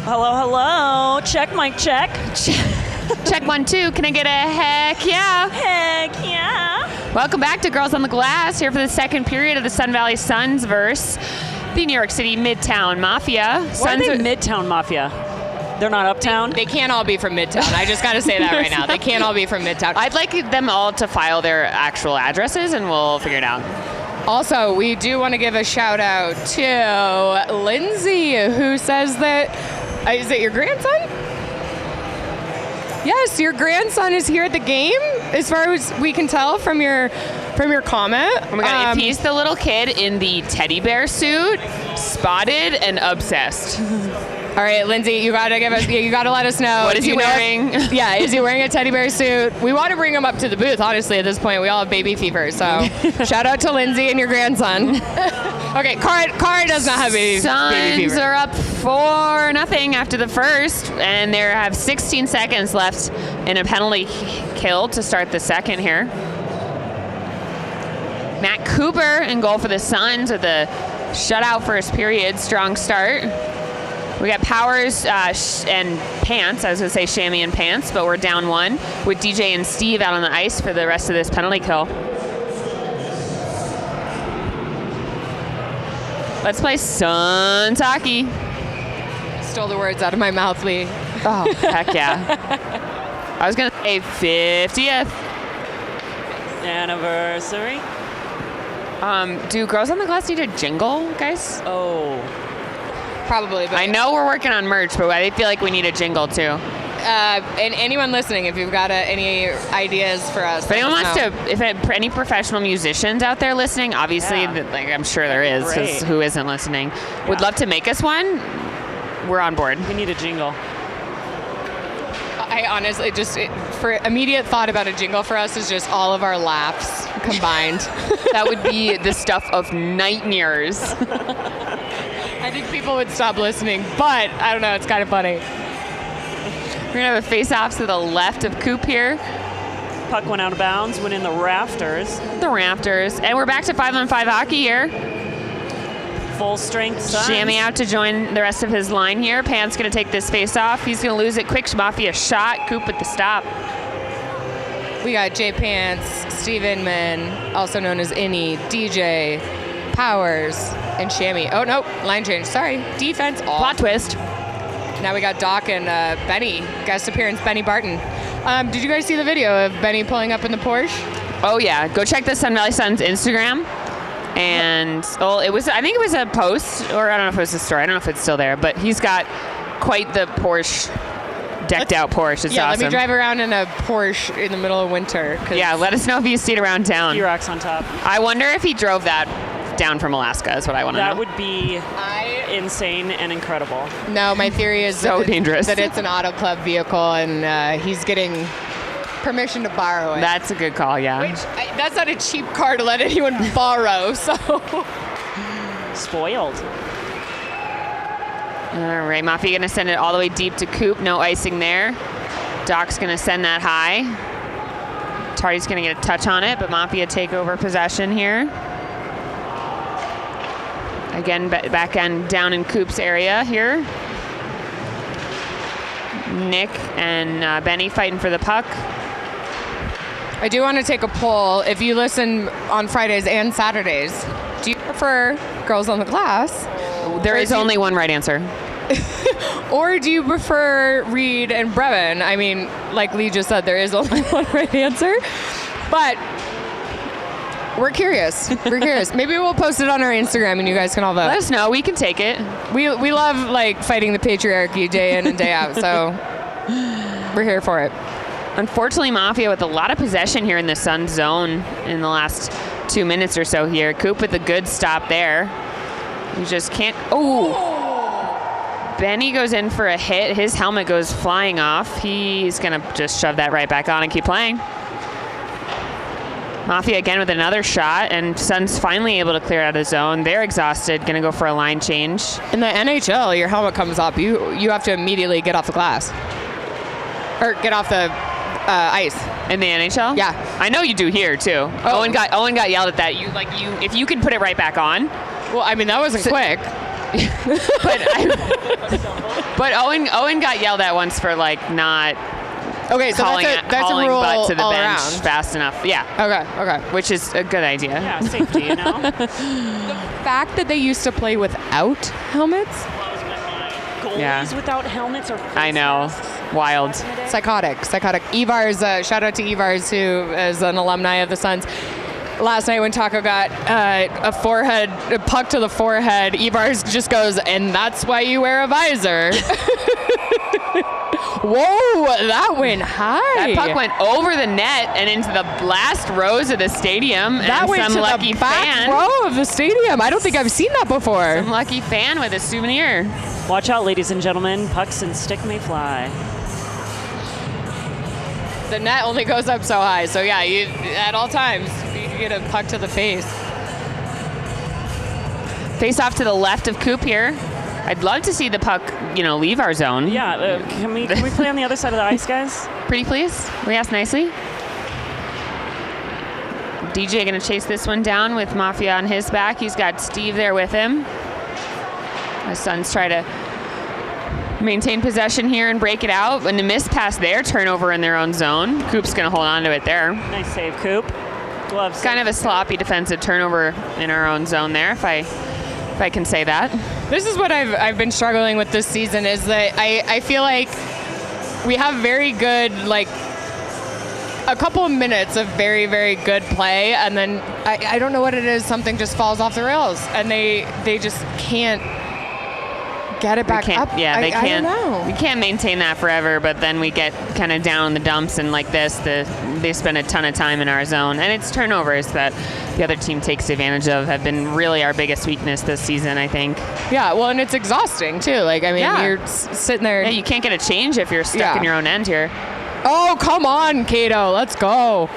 Hello, hello. Check, mic check. Check 1, 2. Can I get a heck yeah? Heck yeah. Welcome back to Girls on the Glass, here for the second period of the Sun Valley Suns versus the New York City Midtown Mafia. Why are they Midtown Mafia? They're not Uptown? They can't all be from Midtown. I just got to say that right now. They can't all be from Midtown. I'd like them all to file their actual addresses, and we'll figure it out. Also, we do want to give a shout out to Lindsay, who says that, is it your grandson? Yes, your grandson is here at the game, as far as we can tell from your comment. Oh my God, if he's the little kid in the teddy bear suit, spotted and obsessed. All right, Lindsay, you gotta let us know. What is he wearing? Yeah, is he wearing a teddy bear suit? We want to bring him up to the booth, honestly, at this point. We all have baby fever, so shout out to Lindsay and your grandson. Okay, Cara does not have baby fever. Suns are up 4-0 after the first, and they have 16 seconds left in a penalty kill to start the second here. Matt Cooper in goal for the Suns with a shutout first period, strong start. We got Powers and Pants. I was going to say Shammy and Pants, but we're down 1 with DJ and Steve out on the ice for the rest of this penalty kill. Let's play Suns hockey. Stole the words out of my mouth, Lee. Oh, heck yeah. I was going to say 50th. Anniversary. Do Girls on the Glass need a jingle, guys? Oh. Probably. But I know we're working on merch, but I feel like we need a jingle too. And anyone listening, if you've got any ideas for us. If anyone wants to, if any professional musicians out there listening, obviously, like I'm sure there is, because who isn't listening, would love to make us one, we're on board. We need a jingle. I honestly for immediate thought about a jingle for us is just all of our laughs combined. That would be the stuff of nightmares. I think people would stop listening, but I don't know, it's kind of funny. We're going to have a face-off to the left of Coop here. Puck went out of bounds, went in the rafters. And we're back to 5-on-5 hockey here. Full strength Suns. Jamie out to join the rest of his line here. Pant's going to take this face-off. He's going to lose it. Quick Mafia shot. Coop with the stop. We got Jay Pants, Steve Inman, also known as Innie, DJ, Powers, and Shammy. Oh, no, line change. Sorry. Defense off. Plot twist. Now we got Doc and Benny. Guest appearance, Benny Barton. Did you guys see the video of Benny pulling up in the Porsche? Oh, yeah. Go check the Sun Valley Suns Instagram. And, well, I think it was a post, or I don't know if it was a story. I don't know if it's still there. But he's got quite the Porsche, decked out Porsche. It's awesome. Let me drive around in a Porsche in the middle of winter. Yeah, let us know if you see it around town. T-Rock's on top. I wonder if he drove that down from Alaska is what I want to know. That would be insane and incredible. No, my theory is so dangerous. That it's an auto club vehicle and he's getting permission to borrow it. That's a good call, yeah. That's not a cheap car to let anyone borrow, so. Spoiled. All right, Mafia going to send it all the way deep to Coop. No icing there. Doc's going to send that high. Tardy's going to get a touch on it, but Mafia take over possession here. Again, back end down in Coop's area here. Nick and Benny fighting for the puck. I do want to take a poll. If you listen on Fridays and Saturdays, do you prefer Girls on the Glass? There is only one right answer. Or do you prefer Reed and Brevin? I mean, like Lee just said, there is only one right answer. But we're curious. Maybe we'll post it on our Instagram and you guys can all vote. Let us know. We can take it. We love like fighting the patriarchy day in and day out. So we're here for it. Unfortunately, Mafia with a lot of possession here in the Sun zone in the last 2 minutes or so here. Coop with a good stop there. You just can't. Oh! Benny goes in for a hit. His helmet goes flying off. He's going to just shove that right back on and keep playing. Mafia again with another shot, and Sun's finally able to clear out of the zone. They're exhausted, going to go for a line change. In the NHL, your helmet comes up. You have to immediately get off the glass. Or get off the ice. In the NHL? Yeah. I know you do here, too. Owen got yelled at that. If you can put it right back on. Well, I mean, that wasn't quick. But Owen got yelled at once for like not Okay, so calling that's a rule butt to the all bench around. fast enough. Yeah. Okay. Which is a good idea. Yeah, safety, you know? The fact that they used to play without helmets, Goalies Yeah. without helmets or face I know. masks. Wild. psychotic. Evars, shout out to Evars, who is an alumni of the Suns. Last night when Taco got a puck to the forehead, Evars just goes, and that's why you wear a visor. Whoa, that went high. That puck went over the net and into the last rows of the stadium. That and went some to lucky the back fan. row of the stadium. I don't think I've seen that before. Some lucky fan with a souvenir. Watch out, ladies and gentlemen. Pucks and stick may fly. The net only goes up so high, so yeah, you at all times you can get a puck to the face. Face off to the left of Coop here. I'd love to see the puck, leave our zone. Yeah, can we play on the other side of the ice, guys? Pretty please. We asked nicely. DJ gonna chase this one down with Mafia on his back. He's got Steve there with him. The Suns try to maintain possession here and break it out. When the miss pass there, turnover in their own zone. Coop's gonna hold on to it there. Nice save, Coop. Gloves. Kind of a sloppy defensive turnover in our own zone there, if I can say that. This is what I've been struggling with this season is that I feel like we have very good, like, a couple of minutes of very, very good play, and then I don't know what it is. Something just falls off the rails, and they just can't get it back up. Yeah, they can't. I don't know. We can't maintain that forever, but then we get kind of down in the dumps, and like this, they spend a ton of time in our zone, and it's turnovers that the other team takes advantage of have been really our biggest weakness this season, I think. Yeah, well, and it's exhausting too. Like, I mean, Yeah. you're sitting there. Yeah, you can't get a change if you're stuck in your own end here. Oh, come on, Cato, let's go.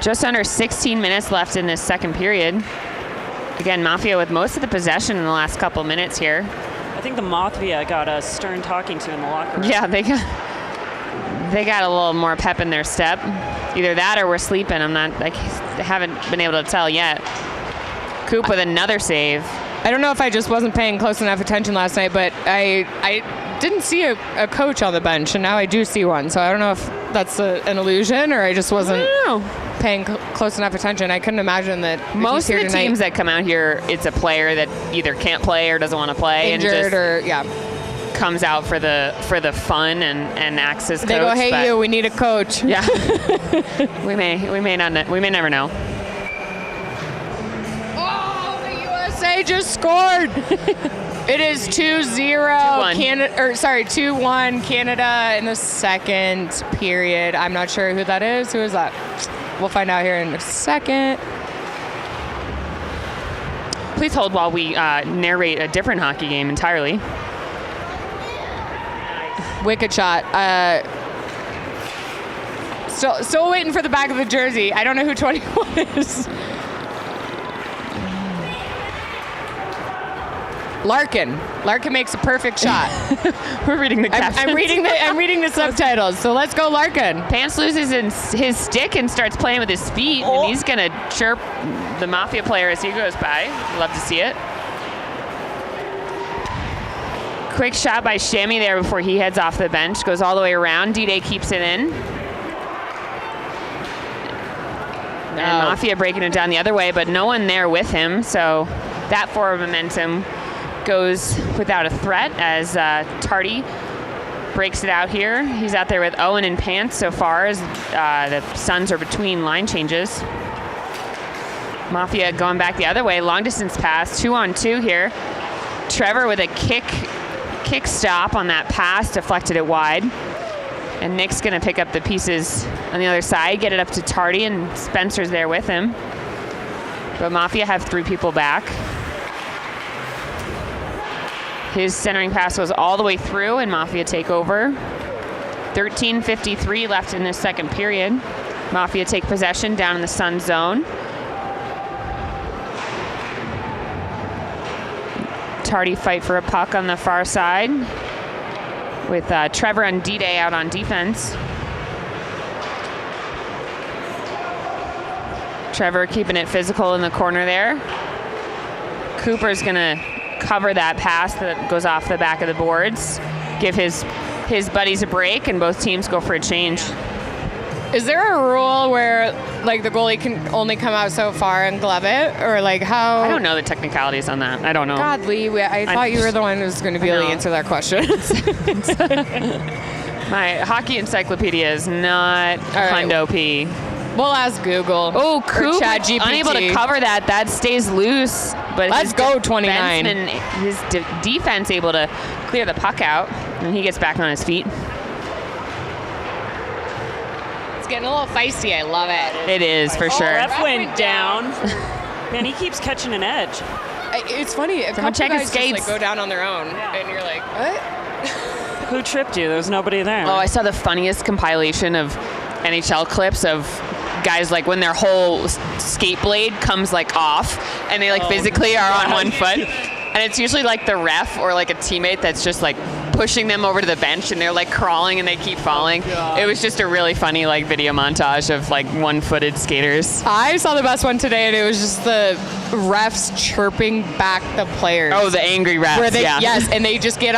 Just under 16 minutes left in this second period. Again, Mafia with most of the possession in the last couple minutes here. I think the Mafia got a stern talking to in the locker room. Yeah, they got a little more pep in their step. Either that or we're sleeping. I haven't been able to tell yet. Coop with another save. I don't know if I just wasn't paying close enough attention last night, but I didn't see a coach on the bench, and now I do see one. So I don't know if that's an illusion or I just wasn't paying close enough attention. I couldn't imagine that Most of the teams that come out here, it's a player that either can't play or doesn't want to play, injured and just comes out for the fun and acts as coach. They go, hey, we need a coach. Yeah, we may never know. USA just scored. It is 2-0 2-1 Canada in the second period. I'm not sure who that is. Who is that? We'll find out here in a second. Please hold while we narrate a different hockey game entirely. Wicked shot. Still waiting for the back of the jersey. I don't know who 21 is. Larkin makes a perfect shot. We're reading the captions. I'm reading the subtitles. So let's go, Larkin. Pants loses his stick and starts playing with his feet, and he's gonna chirp the Mafia player as he goes by. Love to see it. Quick shot by Shammy there before he heads off the bench. Goes all the way around. D-Day keeps it in. And Mafia breaking it down the other way, but no one there with him. So that forward momentum goes without a threat as Tardy breaks it out here. He's out there with Owen and Pants so far as the Suns are between line changes. Mafia going back the other way. Long distance pass. 2-on-2 here. Trevor with a kick stop on that pass. Deflected it wide. And Nick's going to pick up the pieces on the other side. Get it up to Tardy, and Spencer's there with him. But Mafia have three people back. His centering pass goes all the way through, and Mafia take over. 13:53 left in this second period. Mafia take possession down in the Sun zone. Tardy fight for a puck on the far side with Trevor and D-Day out on defense. Trevor keeping it physical in the corner there. Cooper's going to cover that pass that goes off the back of the boards, give his buddies a break, and both teams go for a change. Is there a rule where like the goalie can only come out so far and glove it, or like how? I don't know the technicalities on that. I don't know. God, Lee, I thought you were the one who was going to be able to answer that question. My hockey encyclopedia is not Hundo P. We'll ask Google. Oh, Coop ChatGPT. unable to cover that. That stays loose. But let's go 29. His defense able to clear the puck out, and he gets back on his feet. It's getting a little feisty. I love it. It is for sure. Ref went down. Man, he keeps catching an edge. It's funny. A couple check his guys just skates. like go down on their own, and you're like, what? Who tripped you? There was nobody there. Oh, I saw the funniest compilation of NHL clips of guys like when their whole skate blade comes like off and they like physically are on one foot, and it's usually like the ref or like a teammate that's just like pushing them over to the bench and they're like crawling and they keep falling. It was just a really funny like video montage of like one-footed skaters. I saw the best one today, and it was just the refs chirping back the players. Oh, the angry refs. Where they, yeah. Yes, and they just get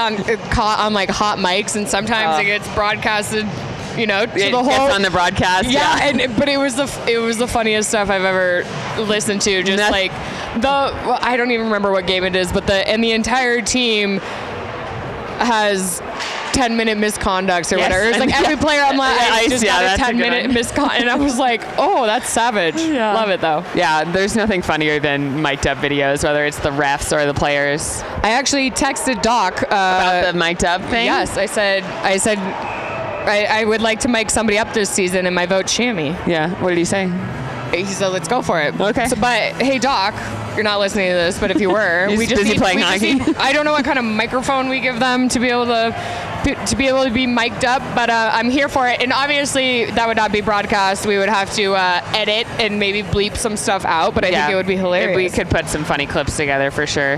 caught on like hot mics, and sometimes it gets broadcasted, to the whole. Gets on the broadcast. Yeah, but it was the funniest stuff I've ever listened to. Just like I don't even remember what game it is, but the entire team has 10-minute misconducts or whatever. It's like every player on the ice just got a 10-minute misconduct, and I was like, oh, that's savage. Yeah. Love it though. Yeah, there's nothing funnier than mic'd up videos, whether it's the refs or the players. I actually texted Doc about the mic'd up thing. Yes, I said I would like to mic somebody up this season, and my vote's Shammy. Yeah. What did he say? He said, let's go for it. Okay. But hey, Doc, you're not listening to this, but if you were, He's busy playing hockey. I don't know what kind of microphone we give them to be able to be mic'd up, but I'm here for it. And obviously, that would not be broadcast. We would have to edit and maybe bleep some stuff out, but I think it would be hilarious. We could put some funny clips together for sure.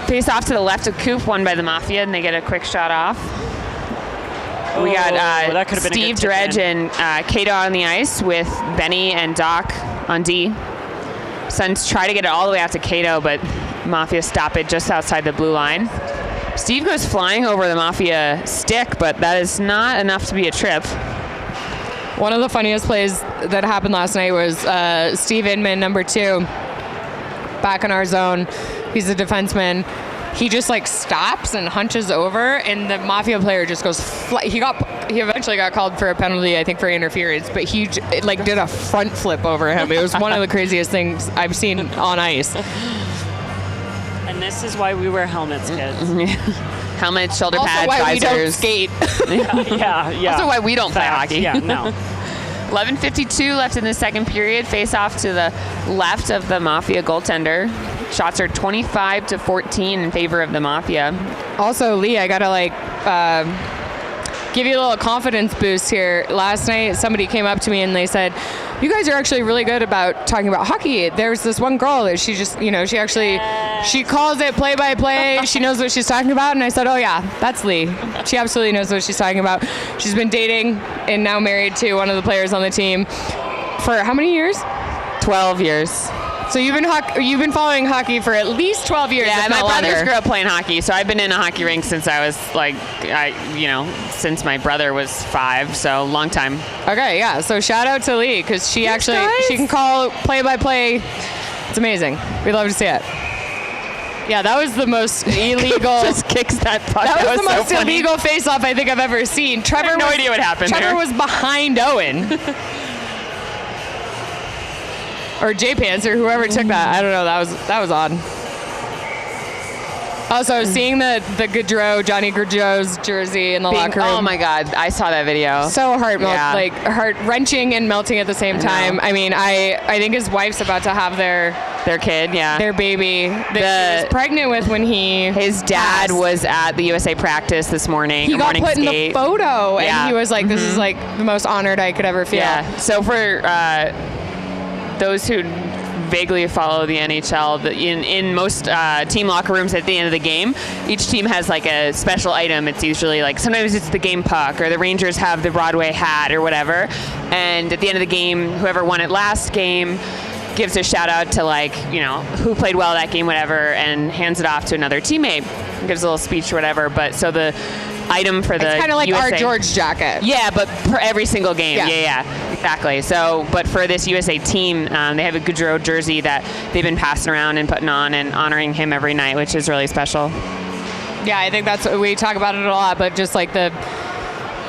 Face off to the left of Coop, won by the Mafia, and they get a quick shot off. We got that could've been a Steve good Dredge tip-in. and Kato on the ice with Benny and Doc on D. Suns try to get it all the way out to Kato, but Mafia stop it just outside the blue line. Steve goes flying over the Mafia stick, but that is not enough to be a trip. One of the funniest plays that happened last night was Steve Inman, number 2, back in our zone. He's a defenseman. He just like stops and hunches over, and the Mafia player just goes. He eventually got called for a penalty, I think, for interference, but he did a front flip over him. It was one of the craziest things I've seen on ice. And this is why we wear helmets, kids. Helmets, shoulder Also pads, why visors. we don't skate. Yeah. Also why we don't play Facts. hockey. Yeah, no. 11:52 left in the second period. Face off to the left of the Mafia goaltender. Shots are 25-14 in favor of the Mafia. Also, Lee, I gotta give you a little confidence boost here. Last night, somebody came up to me and they said, "You guys are actually really good about talking about hockey." There's this one girl that she just, she calls it play-by-play. She knows what she's talking about. And I said, "Oh yeah, that's Lee. She absolutely knows what she's talking about." She's been dating and now married to one of the players on the team for how many years? 12 years. So you've been following hockey for at least 12 years. Yeah, if my not brothers longer. grew up playing hockey, so I've been in a hockey rink since I was since my brother was 5, so long time. Okay, yeah. So shout out to Lee, because she can call play-by-play. It's amazing. We'd love to see it. Yeah, that was the most illegal. Just kicks that puck. That was the so most funny. illegal face-off I think I've ever seen. I have no idea what happened Trevor there. was behind Owen. Or J-Pants, or whoever took that. I don't know. That was odd. Also, seeing the Johnny Gaudreau's jersey in the locker room. Oh my God, I saw that video. So heart-wrenching and melting at the same time. I mean, I think his wife's about to have their kid, their baby that she was pregnant with when his dad was at the USA practice this morning. He got put in the photo, and he was like, "This is like the most honored I could ever feel." Yeah. So for those who vaguely follow the NHL, in most team locker rooms at the end of the game, each team has like a special item. It's usually like, sometimes it's the game puck, or the Rangers have the Broadway hat or whatever. And at the end of the game, whoever won it last game gives a shout out to who played well that game, whatever, and hands it off to another teammate. Gives a little speech or whatever. But so the item for the It's kind of like USA, our George jacket. yeah, but for every single game. Yeah, exactly. So, but for this USA team, they have a Goudreau jersey that they've been passing around and putting on and honoring him every night, which is really special. Yeah, I think that's we talk about it a lot, but just like the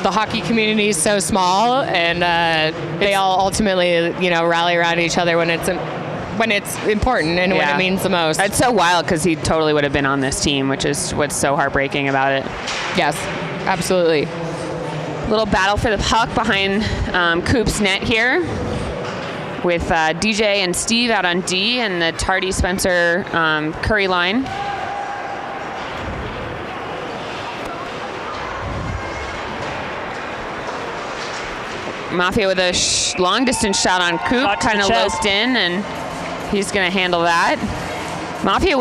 hockey community is so small, and they all ultimately rally around each other when it's important and when it means the most. It's so wild because he totally would have been on this team, which is what's so heartbreaking about it. Yes, absolutely. Little battle for the puck behind Coop's net here, with DJ and Steve out on D and the Tardy Spencer Curry line. Mafia with a long distance shot on Coop, kind of loped in, and he's going to handle that. Mafia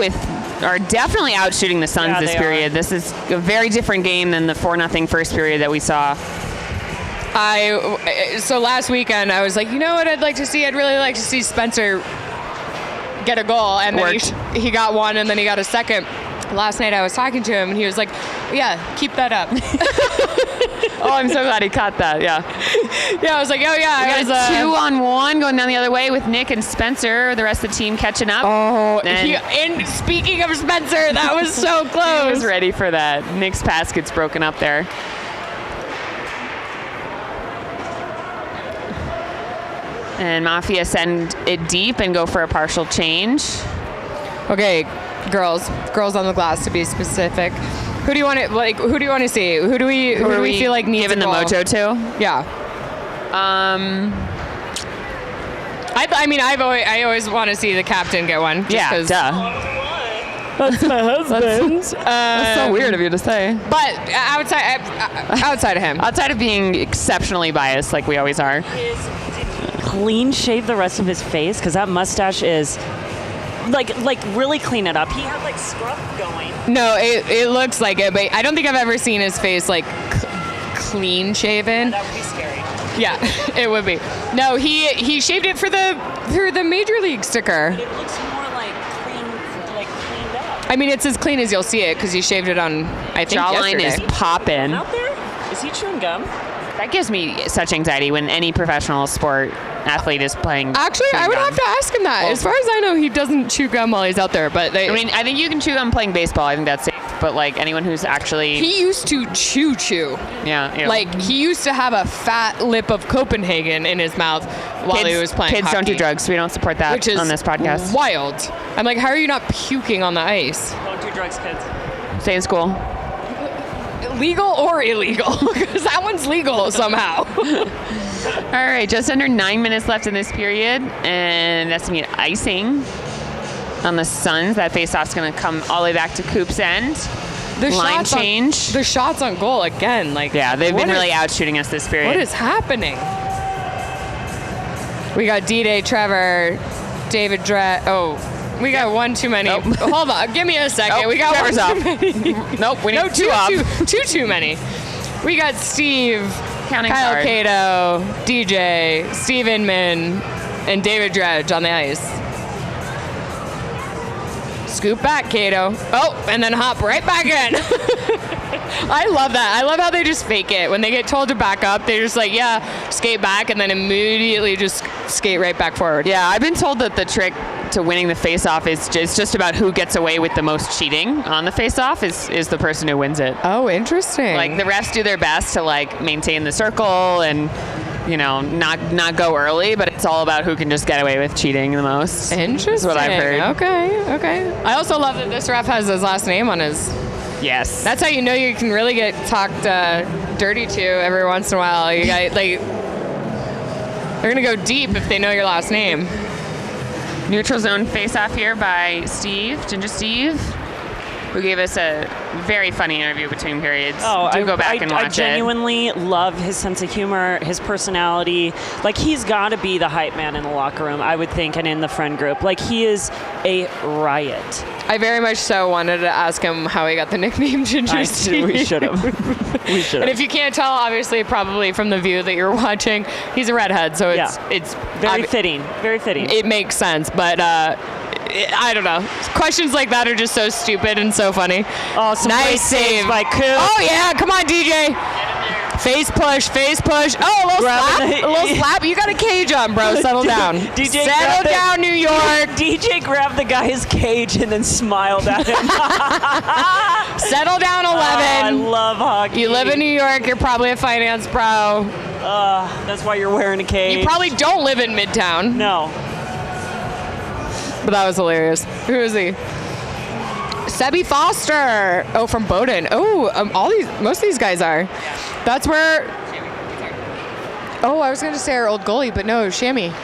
are definitely out shooting the Suns this period. This is a very different game than the 4-0 first period that we saw. So last weekend I was like, you know what I'd like to see? I'd really like to see Spencer get a goal, and then he got one, and then he got a second. Last night I was talking to him, and he was like, yeah, keep that up. Oh, I'm so glad he caught that, yeah. Yeah, I was like, oh, yeah. We got a 2-on-1 going down the other way with Nick and Spencer, the rest of the team catching up. Oh, and speaking of Spencer, that was so close. He was ready for that. Nick's pass gets broken up there. And Mafia send it deep and go for a partial change. Okay, girls on the glass to be specific. Who do you want to Who do you want to see? Who do we feel like needs giving the mojo to? Yeah. I always want to see the captain get one. Duh. That's my husband. That's so weird of you to say. But outside of him, outside of being exceptionally biased, like we always are. Clean shave the rest of his face, because that mustache is like really clean it up. He had like scruff going. No, it looks like it, but I don't think I've ever seen his face like clean shaven. That would be scary. Yeah, it would be. No, he shaved it through the Major League sticker. But it looks more like cleaned up. I mean, it's as clean as you'll see it because he shaved it on, I think, jawline yesterday. is popping. Out there? Is he chewing gum? That gives me such anxiety when any professional sport athlete is playing. Actually, I would have to ask him that. Well, as far as I know, he doesn't chew gum while he's out there. But I think you can chew gum playing baseball. I think that's safe. But like anyone who's actually, he used to chew. Yeah. You know. Like he used to have a fat lip of Copenhagen in his mouth while he was playing. Kids hockey, don't do drugs. We don't support that on this podcast. Wild. I'm like, how are you not puking on the ice? Don't do drugs, kids. Stay in school. Legal or illegal? Because that one's legal somehow. All right, just under 9 minutes left in this period, and that's going to be icing on the Suns. That faceoff's going to come all the way back to Coop's end. Line change. The shots on goal again. They've been really out shooting us this period. What is happening? We got D-Day, Trevor, David Dredd. Oh, we got one too many. Nope. Hold on, give me a second. Nope. We got Trevor's one too many. Nope, we need two up. Two too many. We got Steve, Counting Kyle card. Cato, DJ, Steve Inman, and David Dredge on the ice. Scoop back, Cato. Oh, and then hop right back in. I love that. I love how they just fake it. When they get told to back up, they're just like, yeah, skate back, and then immediately just skate right back forward. Yeah, I've been told that the trick to winning the face-off is just about who gets away with the most cheating on the face-off is the person who wins it. Oh, interesting. Like the refs do their best to like maintain the circle and not go early, but it's all about who can just get away with cheating the most. Interesting. That's what I've heard. Okay. I also love that this ref has his last name on his. Yes. That's how you know you can really get talked dirty to every once in a while. You got they're gonna go deep if they know your last name. Neutral zone face-off here by Steve, Ginger Steve. who gave us a very funny interview between periods. Oh, go back and watch I genuinely love his sense of humor, his personality. Like, he's got to be the hype man in the locker room, I would think, and in the friend group. Like, he is a riot. I very much so wanted to ask him how he got the nickname Ginger Steve. We should have. We should have. And if you can't tell, obviously, probably from the view that you're watching, he's a redhead, so it's very fitting. Very fitting. It makes sense, but I don't know. Questions like that are just so stupid and so funny. Oh, some nice save by Coop. Oh yeah, come on, DJ. Face push. Oh, a little slap. A little slap. You got a cage on, bro. Settle down. DJ, settle down, New York. DJ grabbed the guy's cage and then smiled at him. Settle down, 11. I love hockey. You live in New York. You're probably a finance pro. That's why you're wearing a cage. You probably don't live in Midtown. No. But that was hilarious. Who is he? Sebi Foster. Oh, from Bowdoin. Oh, most of these guys are. That's where. Oh, I was going to say our old goalie, but no, Shammy.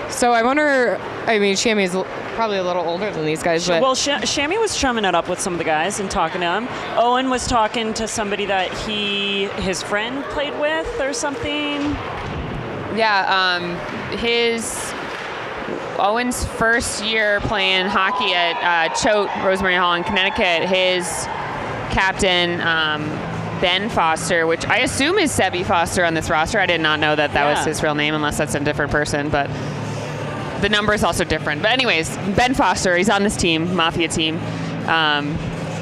So I wonder. I mean, Shammy's probably a little older than these guys. But well, Shammy was chumming it up with some of the guys and talking to them. Owen was talking to somebody that his friend played with or something. Yeah, Owen's first year playing hockey at Choate, Rosemary Hall in Connecticut, his captain, Ben Foster, which I assume is Sebi Foster on this roster. I did not know that was his real name, unless that's a different person, but the number is also different. But anyways, Ben Foster, he's on this team, Mafia team.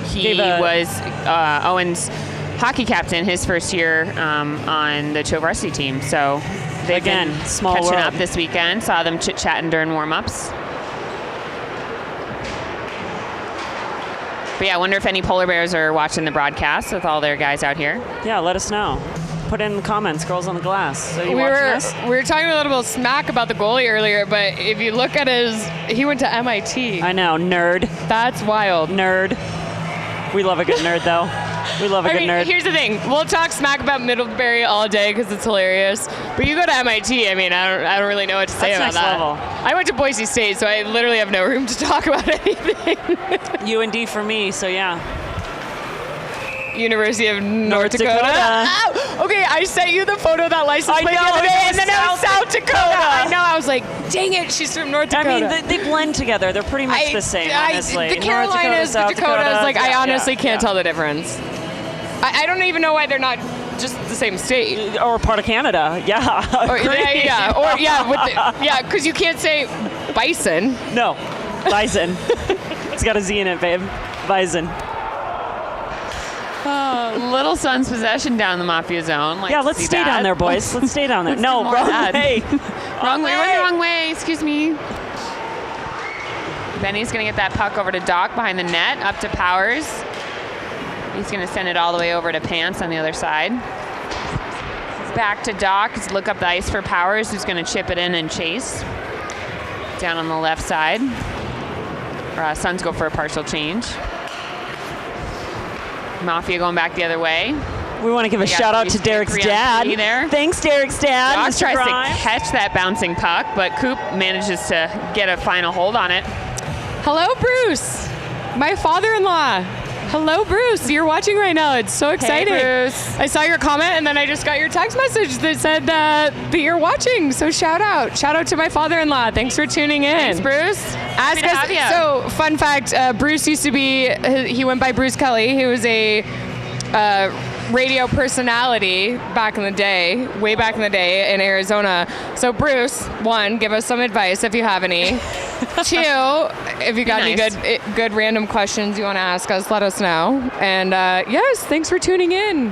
He was Owen's hockey captain his first year on the Choate varsity team. So they've been catching up this weekend. Saw them chit-chatting during warm-ups. But yeah, I wonder if any polar bears are watching the broadcast with all their guys out here. Yeah, let us know. Put in the comments, Girls on the Glass. So we were talking a little bit smack about the goalie earlier, but if you look at he went to MIT. I know, nerd. That's wild. Nerd. We love a good nerd, though. We love a good nerd. Here's the thing. We'll talk smack about Middlebury all day because it's hilarious. But you go to MIT, I mean, I don't really know what to say about that. Level. I went to Boise State, so I literally have no room to talk about anything. UND for me, so yeah. University of North Dakota. Oh, okay, I sent you the photo of that license plate the other day, and then it was South Dakota. I know. I was like, dang it, she's from North Dakota. I mean, they blend together. They're pretty much the same, honestly. The Carolinas, the Dakotas, like, I honestly can't tell the difference. I don't even know why they're not just the same state. Or part of Canada, yeah. Because you can't say bison. No, bison. It's got a Z in it, babe. Bison. Little Son's possession down in the Mafia zone. Yeah, let's stay down there, boys. Let's stay down there. No, wrong way. Wrong way. Excuse me. Benny's going to get that puck over to Doc behind the net, up to Powers. He's going to send it all the way over to Pants on the other side. Back to Doc. Let's look up the ice for Powers, who's going to chip it in and chase. Down on the left side. Suns go for a partial change. Mafia going back the other way. We want to give a shout out to Derek's dad. There. Thanks, Derek's dad. Doc Mr. tries Grimes. to catch that bouncing puck, but Coop manages to get a final hold on it. Hello, Bruce. My father-in-law. Hello, Bruce. You're watching right now. It's so exciting. Hey, Bruce. I saw your comment, and then I just got your text message that said that you're watching. So shout out to my father-in-law. Thanks for tuning in. Thanks, Bruce. Happy to have you. So, fun fact: Bruce used to be. He went by Bruce Kelly. He was a radio personality back in the day, way back in the day in Arizona. So, Bruce, one, give us some advice if you have any. Two, if you got any good random questions you want to ask us, let us know. And yes, thanks for tuning in.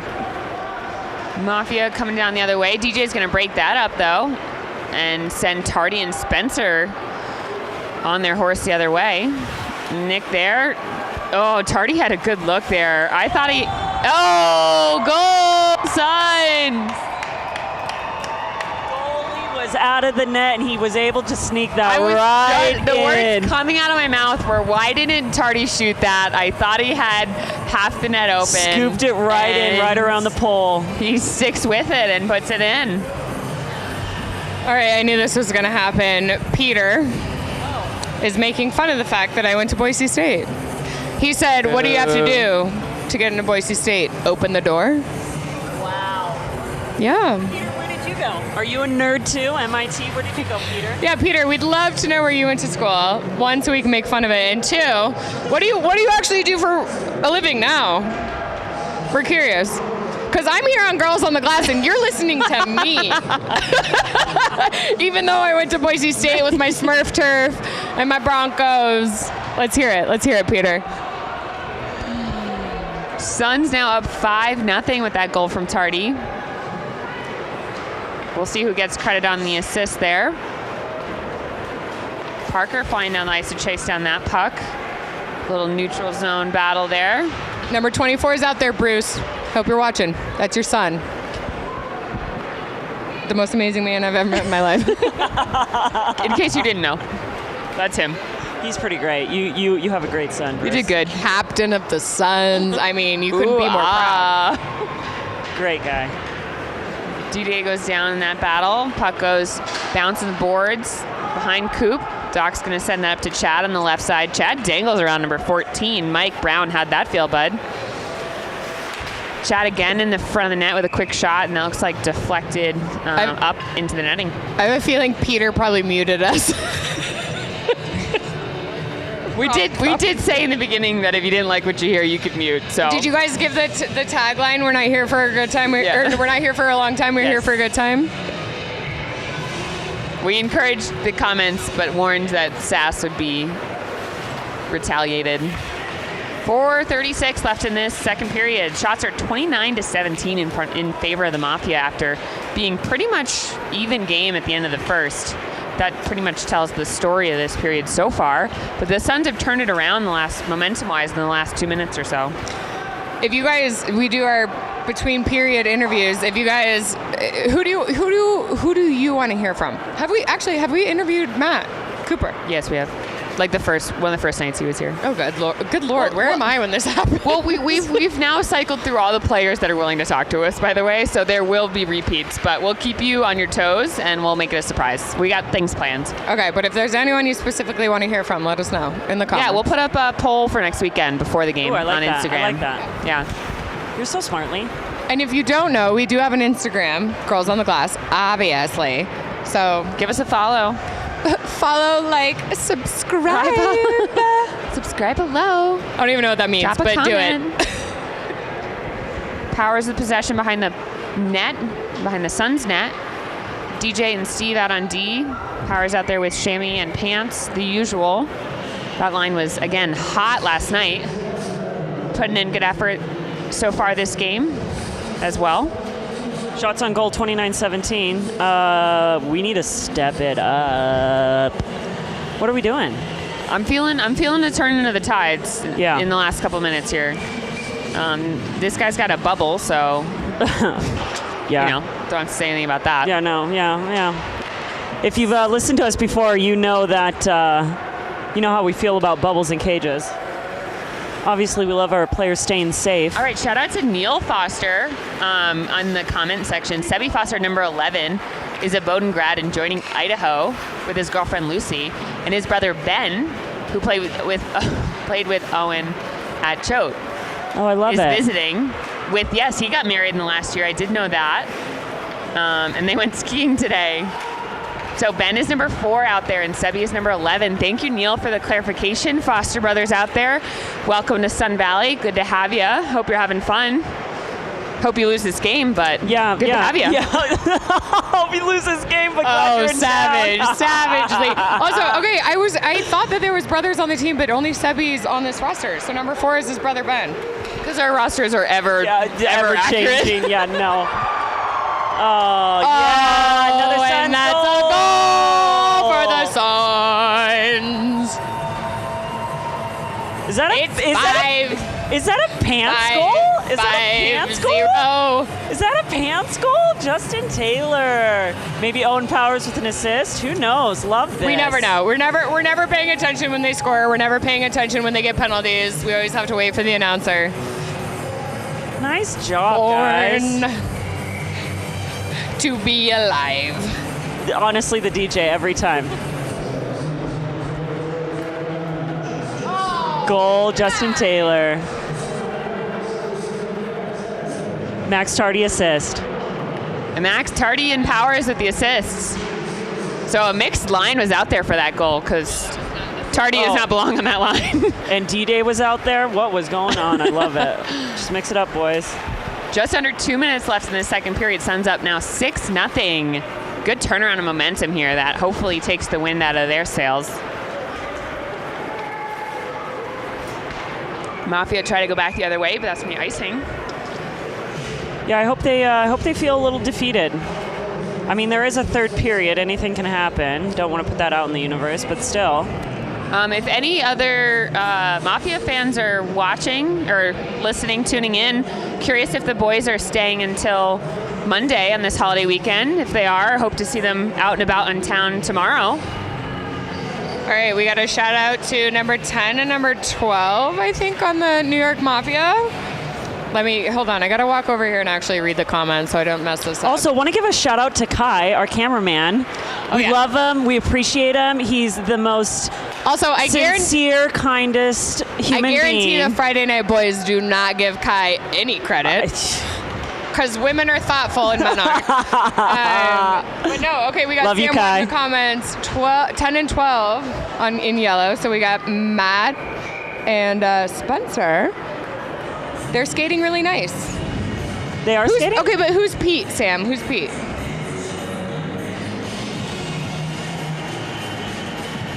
Mafia coming down the other way. DJ's going to break that up, though, and send Tardy and Spencer on their horse the other way. Nick there. Oh, Tardy had a good look there. I thought he... Oh, goal, Suns! Out of the net, and he was able to sneak that right in. The words coming out of my mouth were, why didn't Tardy shoot that? I thought he had half the net open. Scooped it right in, right around the pole. He sticks with it and puts it in. All right, I knew this was going to happen. Peter is making fun of the fact that I went to Boise State. He said, what do you have to do to get into Boise State? Open the door? Wow. Yeah. Peter, where did you go? Are you a nerd too? MIT? Where did you go, Peter? Yeah, Peter, we'd love to know where you went to school. One, so we can make fun of it. And two, what do you actually do for a living now? We're curious. Because I'm here on Girls on the Glass and you're listening to me. Even though I went to Boise State with my Smurf turf and my Broncos. Let's hear it. Let's hear it, Peter. Suns now up 5-0 with that goal from Tardy. We'll see who gets credit on the assist there. Parker flying down the ice to chase down that puck. Little neutral zone battle there. Number 24 is out there, Bruce. Hope you're watching. That's your son. The most amazing man I've ever met in my life. In case you didn't know, that's him. He's pretty great. You have a great son, Bruce. You did good. Captain of the Suns. I mean, you couldn't be more proud. Great guy. DJ goes down in that battle. Puck goes bouncing the boards behind Coop. Doc's going to send that up to Chad on the left side. Chad dangles around number 14. Mike Brown had that feel, bud. Chad again in the front of the net with a quick shot, and that looks like deflected up into the netting. I have a feeling Peter probably muted us. We did say in the beginning that if you didn't like what you hear, you could mute. So Did you guys give the tagline, we're not here for a good time, or we're not here for a long time, we're here for a good time? We encouraged the comments, but warned that sass would be retaliated. 4:36 left in this second period. Shots are 29-17 in favor of the Mafia after being pretty much even game at the end of the first. That pretty much tells the story of this period so far. But the Suns have turned it around momentum-wise in the last 2 minutes or so. If you guys, we do our between period interviews. If you guys, who do you want to hear from? Have we interviewed Matt Cooper? Yes, we have. Like one of the first nights he was here. Oh, good lord, where am I when this happens? Well, we've now cycled through all the players that are willing to talk to us, by the way, so there will be repeats, but we'll keep you on your toes and we'll make it a surprise. We got things planned. Okay, but if there's anyone you specifically want to hear from, let us know in the comments. Yeah, we'll put up a poll for next weekend before the game on Instagram. I like that. Yeah. You're so smartly. And if you don't know, we do have an Instagram, Girls on the Glass, obviously. So give us a follow. Follow, like, subscribe. Subscribe below. I don't even know what that means, Drop but do it. Powers of possession behind the net, behind the Suns net. DJ and Steve out on D. Powers out there with Shammy and Pants, the usual. That line was, again, hot last night. Putting in good effort so far this game as well. Shots on goal, 29-17. We need to step it up. What are we doing? I'm feeling the turn into the Tides in the last couple minutes here. This guy's got a bubble, so don't have to say anything about that. Yeah. If you've listened to us before, you know that you know how we feel about bubbles and cages. Obviously, we love our players staying safe. All right, shout out to Neil Foster on the comment section. Sebi Foster, number 11, is a Bowdoin grad and joining Idaho with his girlfriend Lucy and his brother Ben, who played with Owen at Choate. Oh, I love it. Is visiting with, yes, he got married in the last year. I did know that. And they went skiing today. So Ben is number 4 out there, and Sebi is number 11. Thank you, Neil, for the clarification. Foster brothers out there, welcome to Sun Valley. Good to have you. Hope you're having fun. Hope you lose this game, but good to have you. Yeah. Hope you lose this game, but glad you're in town. savagely. Also, okay, I thought that there was brothers on the team, but only Sebi's on this roster. So number 4 is his brother Ben. Because our rosters are ever changing. Yeah, no. Oh, yeah, another Suns and that's goal. a goal for the Suns. Is that a pants goal? Is that a pants goal? Is that a pants goal? Justin Taylor. Maybe Owen Powers with an assist. Who knows? Love this. We never know. We're never paying attention when they score. We're never paying attention when they get penalties. We always have to wait for the announcer. Nice job, guys. To be alive. Honestly, the DJ every time. Oh, Goal, Justin Taylor. Max Tardy assist. And Max Tardy and Powers with the assists. So a mixed line was out there for that goal because Tardy does not belong on that line. And D-Day was out there. What was going on? I love it. Just mix it up, boys. Just under 2 minutes left in the second period. Suns up now 6-0. Good turnaround of momentum here that hopefully takes the wind out of their sails. Mafia try to go back the other way, but that's going to be icing. Yeah, I hope they feel a little defeated. I mean, there is a third period. Anything can happen. Don't want to put that out in the universe, but still. If any other Mafia fans are watching or listening, tuning in, curious if the boys are staying until Monday on this holiday weekend. If they are, hope to see them out and about in town tomorrow. All right, we got a shout out to number 10 and number 12, I think, on the New York Mafia. Hold on, I gotta walk over here and actually read the comments so I don't mess this up. Also, want to give a shout out to Kai, our cameraman. We love him, we appreciate him. He's the most sincere, kindest human being. I guarantee the Friday Night Boys do not give Kai any credit. Because women are thoughtful and men aren't. But no, okay, we got Love Sam you, Kai. in the comments, 10 and 12 in yellow. So we got Matt and Spencer. They're skating really nice. They are skating? Okay, but who's Pete, Sam? Who's Pete?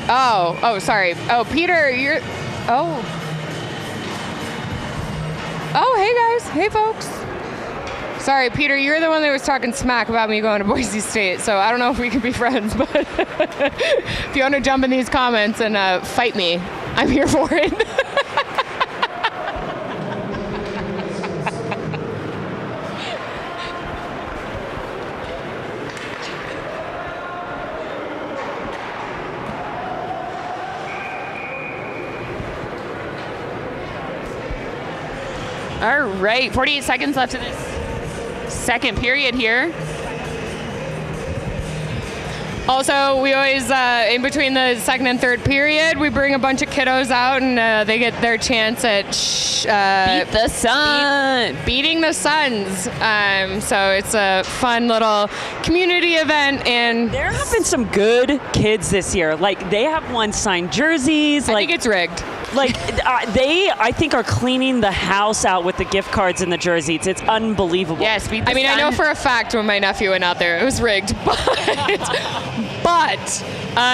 Oh, sorry. Oh, Peter, you're... Oh, hey, guys. Hey, folks. Sorry, Peter, you're the one that was talking smack about me going to Boise State, so I don't know if we can be friends, but if you want to jump in these comments and fight me, I'm here for it. All right, 48 seconds left in this second period here. Also, we always, in between the second and third period, we bring a bunch of kiddos out and they get their chance at Beat the Sun. beating the Suns. So it's a fun little community event. And There have been some good kids this year. Like, they have won signed jerseys. I think it's rigged. Like, they, I think, are cleaning the house out with the gift cards and the jerseys. It's unbelievable. Yes, beat the Sun. I know for a fact when my nephew went out there, it was rigged. But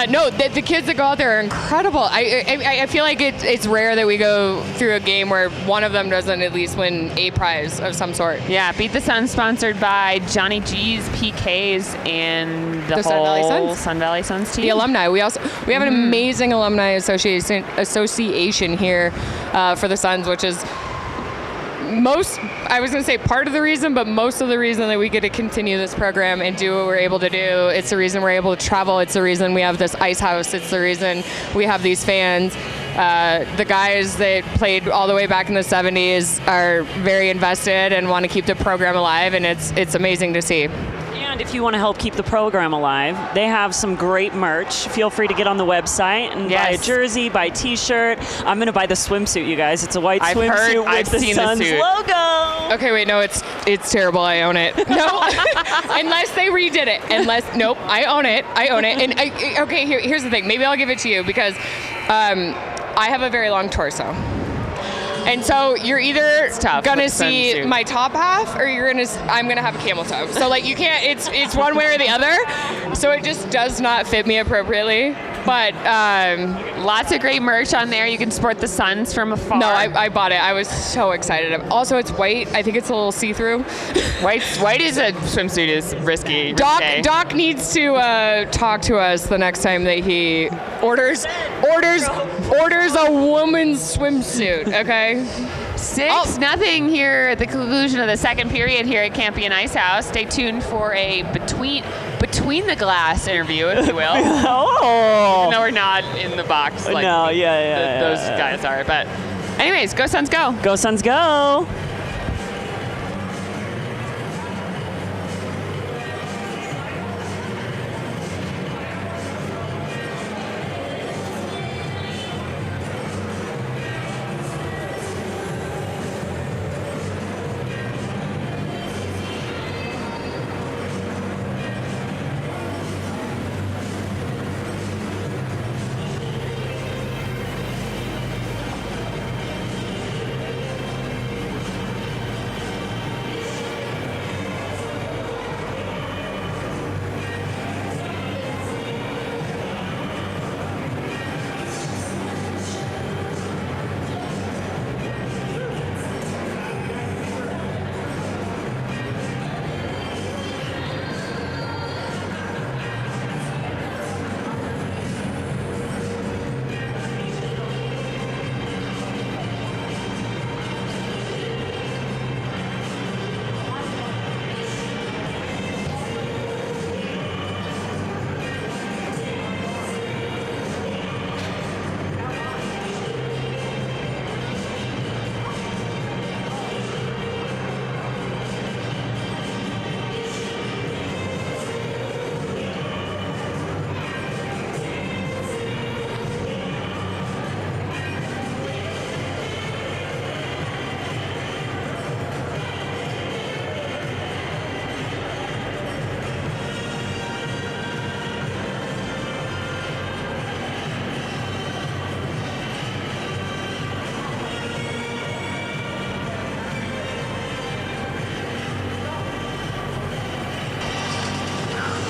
no, the kids that go out there are incredible. I feel like it's rare that we go through a game where one of them doesn't at least win a prize of some sort. Yeah, Beat the Sun sponsored by Johnny G's, PKs, and the Sun Valley whole Suns. Sun Valley Suns team. The alumni. We have an amazing alumni association here for the Suns, which is part of the reason, but most of the reason that we get to continue this program and do what we're able to do. It's the reason we're able to travel. It's the reason we have this ice house. It's the reason we have these fans. The guys that played all the way back in the 70s are very invested and want to keep the program alive, and it's amazing to see. And if you want to help keep the program alive, they have some great merch. Feel free to get on the website and buy a jersey, buy a t-shirt. I'm going to buy the swimsuit, you guys. It's a white swimsuit with the Suns logo. Okay, wait, no, it's terrible. I own it. No, unless they redid it. I own it. And here's the thing. Maybe I'll give it to you because I have a very long torso. And so you're either gonna see my top half, or I'm gonna have a camel toe. So like you can't. It's one way or the other. So it just does not fit me appropriately. But lots of great merch on there. You can sport the Suns from afar. No, I bought it. I was so excited. Also, it's white. I think it's a little see-through. White is a swimsuit is risky. Doc needs to talk to us the next time that he orders a woman's swimsuit. Okay. 6-0 here at the conclusion of the second period here at Campion Ice House. Stay tuned for a between the glass interview, if you will. Oh. Even though we're not in the box like those guys are. But anyways, go Suns go. Go Suns go.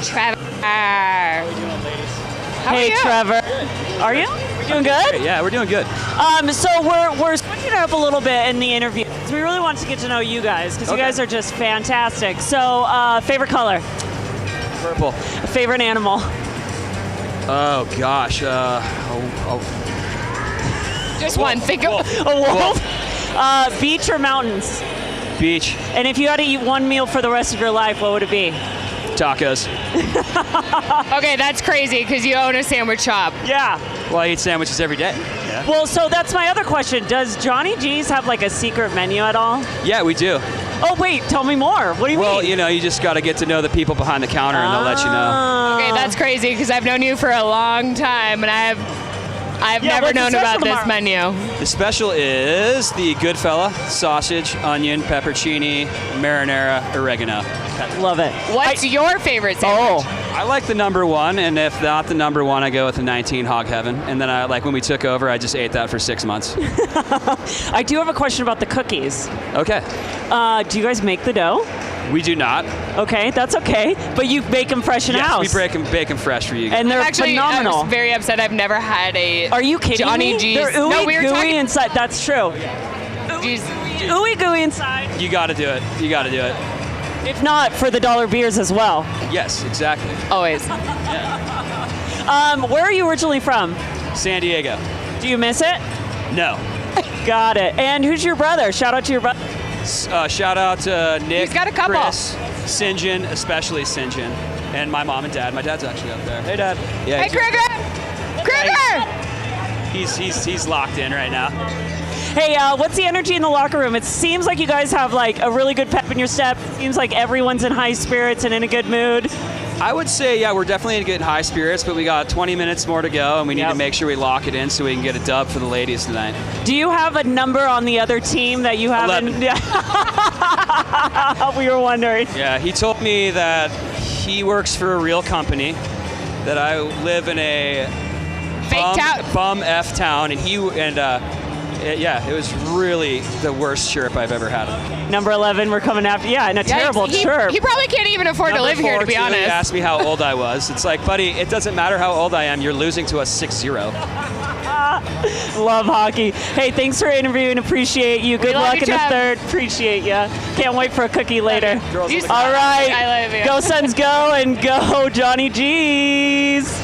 Trevor. Hey, Trevor. Are you? Doing good? Yeah, we're doing good. So we're switching it up a little bit in the interview. We really want to get to know you guys because you guys are just fantastic. So, favorite color? Purple. Favorite animal? Oh gosh. Just one. Think of A wolf? Beach or mountains? Beach. And if you had to eat one meal for the rest of your life, what would it be? Tacos. Okay, that's crazy because you own a sandwich shop. Yeah. Well, I eat sandwiches every day. Yeah. Well, so that's my other question. Does Johnny G's have like a secret menu at all? Yeah, we do. Oh, wait, tell me more. What do you Well, mean? you know, you just got to get to know the people behind the counter, and they'll let you know. Okay, that's crazy because I've known you for a long time, and I've never what's the known special about this tomorrow? menu. The special is the Goodfella sausage, onion, peppercini, marinara, oregano. Love it. What's your favorite sandwich? Oh, I like the number one, and if not the number one, I go with the 19 Hog Heaven. And then when we took over, I just ate that for 6 months. I do have a question about the cookies. Okay. Do you guys make the dough? We do not. Okay, that's okay. But you bake them fresh in Yes, house. we bake them fresh for you guys. And they're Actually, I phenomenal. was very upset. I've never had a. Are you kidding Johnny me? G's. They're ooey No, we were gooey talking- inside. That's true. Jeez. Ooey gooey inside. You got to do it. You got to do it. If not, for the dollar beers as well. Yes, exactly. Always. Where are you originally from? San Diego. Do you miss it? No. Got it. And who's your brother? Shout out to your brother. Shout out to Nick, He's got a couple. Chris, Sinjin, especially Sinjin, and my mom and dad. My dad's actually up there. Hey, Dad. Yeah. Hey, Gregor! He's locked in right now. Hey, what's the energy in the locker room? It seems like you guys have like a really good pep in your step. Seems like everyone's in high spirits and in a good mood. I would say, yeah, we're definitely in good high spirits, but we got 20 minutes more to go, and we need to make sure we lock it in so we can get a dub for the ladies tonight. Do you have a number on the other team that you haven't? 11. Yeah. We were wondering. Yeah, he told me that he works for a real company, that I live in a Fake town. bum F town, and it was really the worst chirp I've ever had. Number 11, we're coming after. Yeah, and a terrible chirp. He probably can't even afford to Number live here, to be 4, too, honest. He asked me how old I was. It's like, buddy, it doesn't matter how old I am. You're losing to a 6-0. Love hockey. Hey, thanks for interviewing. Appreciate you. Good love luck you, in the Trev. third. Appreciate you. Can't wait for a cookie later. Girls You on the All right. I love you. Go Suns, go, and go Johnny G's.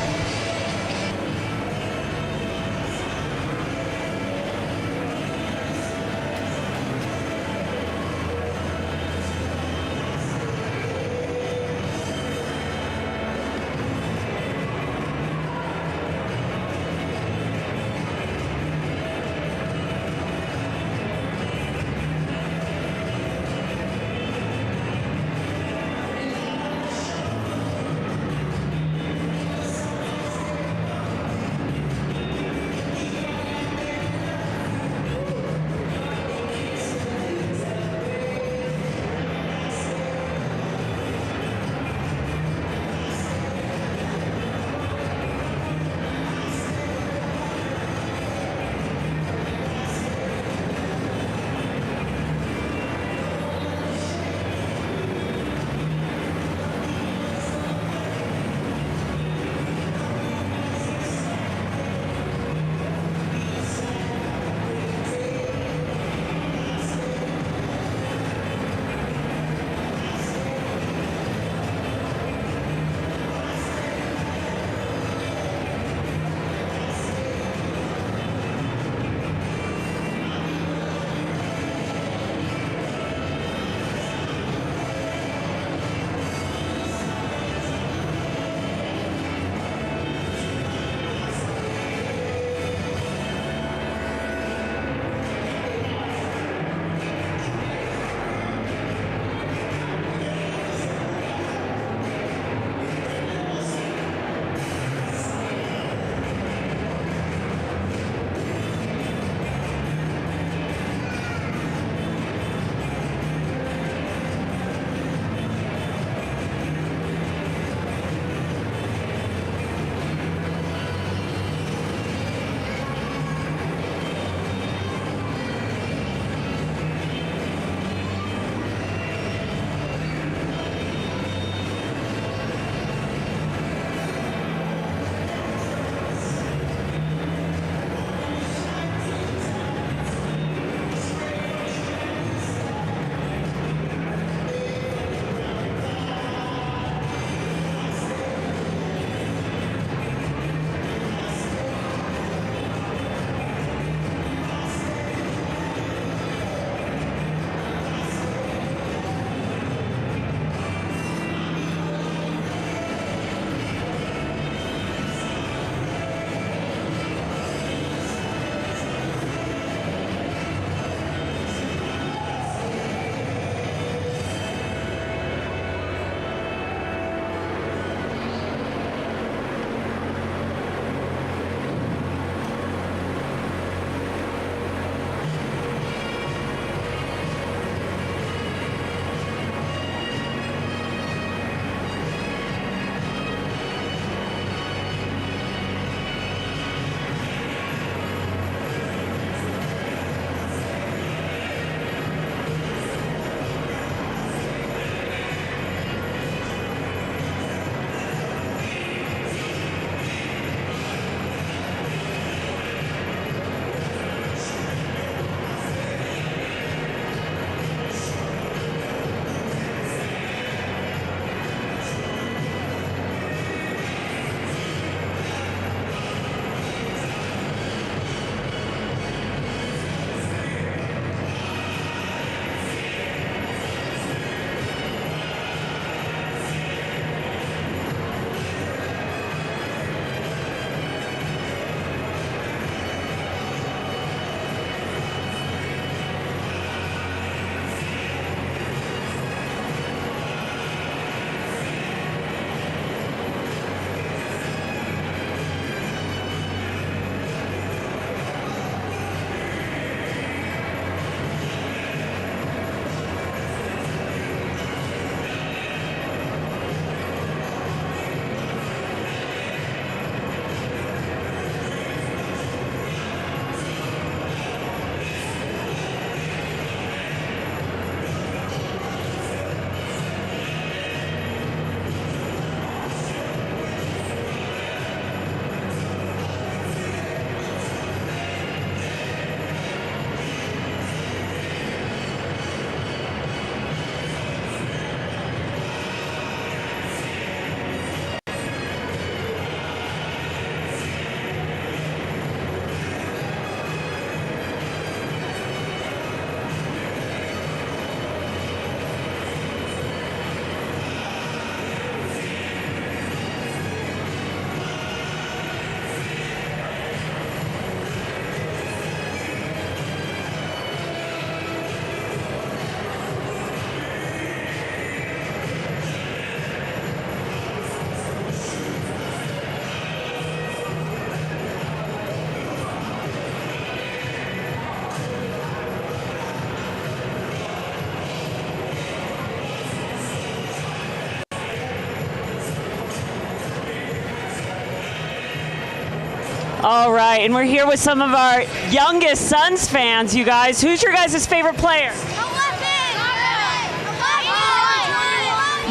All right, and we're here with some of our youngest Suns fans, you guys. Who's your guys' favorite player?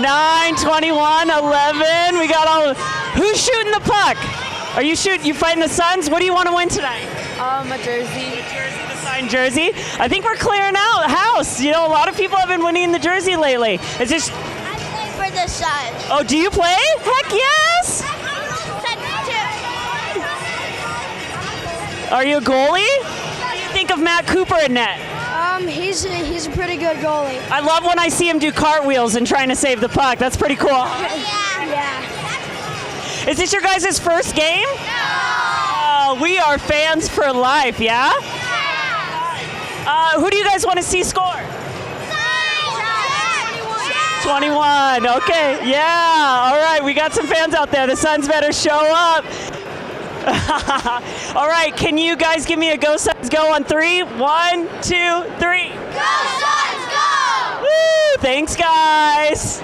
9, 21, 11. We got all. Who's shooting the puck? Are you shooting? You fighting the Suns? What do you want to win tonight? A jersey. The signed jersey. I think we're clearing out house. You know, a lot of people have been winning the jersey lately. Is this? I play for the Suns. Oh, do you play? Heck yes. Are you a goalie? What do you think of Matt Cooper in net? He's a pretty good goalie. I love when I see him do cartwheels and trying to save the puck. That's pretty cool. Yeah. Is this your guys' first game? No. Oh, we are fans for life, yeah? Who do you guys want to see score? 21. Okay, yeah. All right, we got some fans out there. The Suns better show up. All right, can you guys give me a Go Suns Go on 3? 1, 2, 3. Go Suns, go! Woo! Thanks, guys.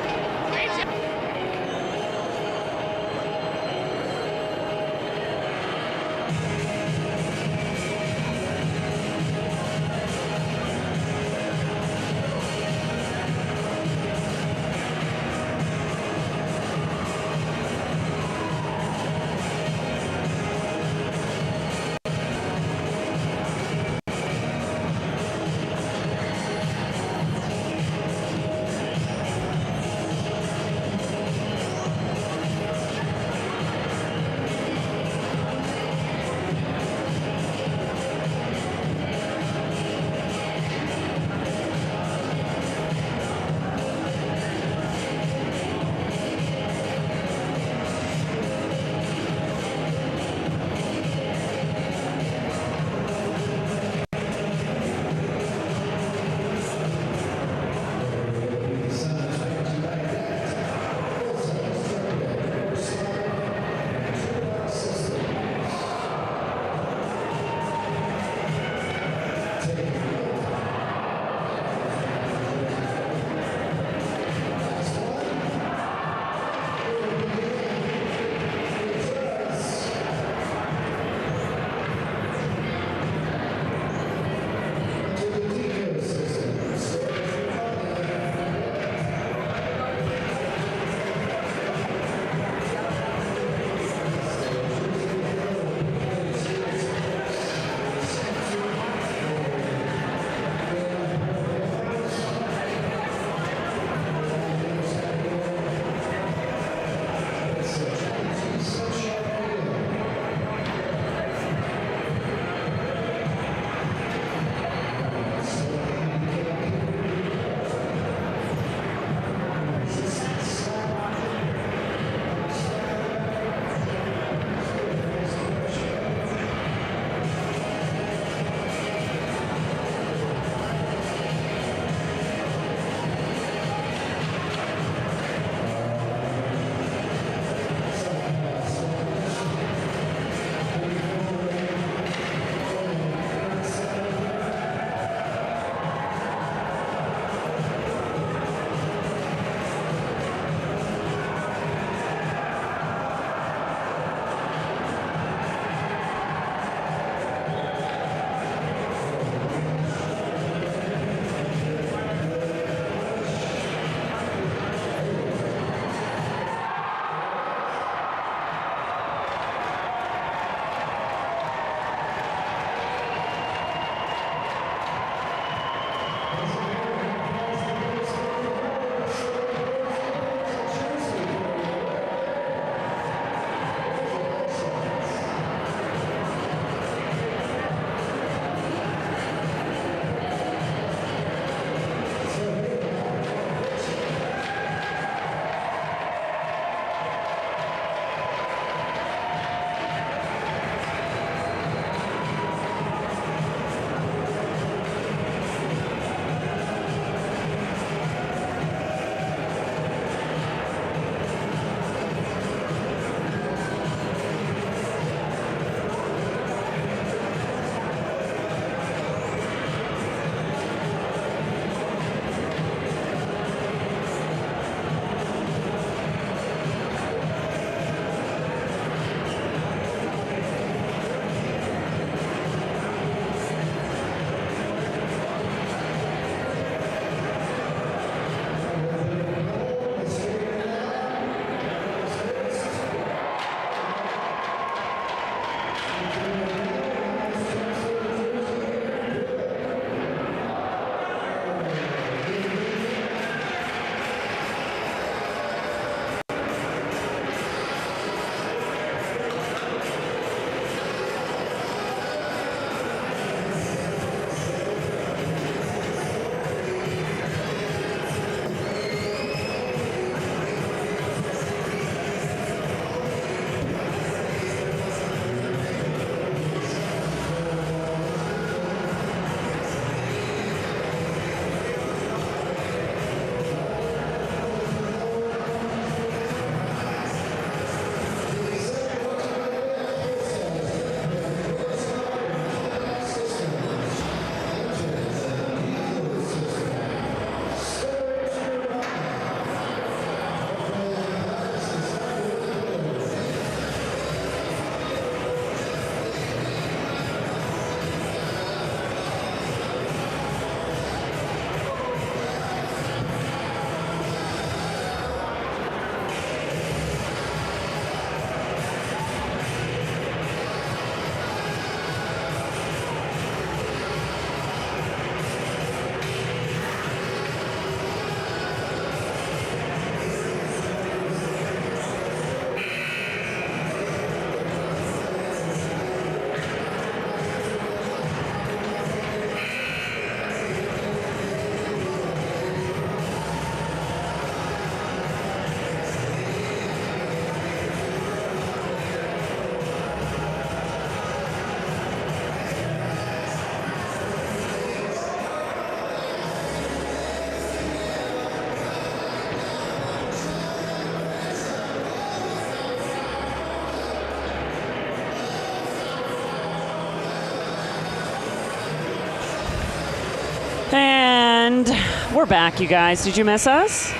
We're back, you guys. Did you miss us?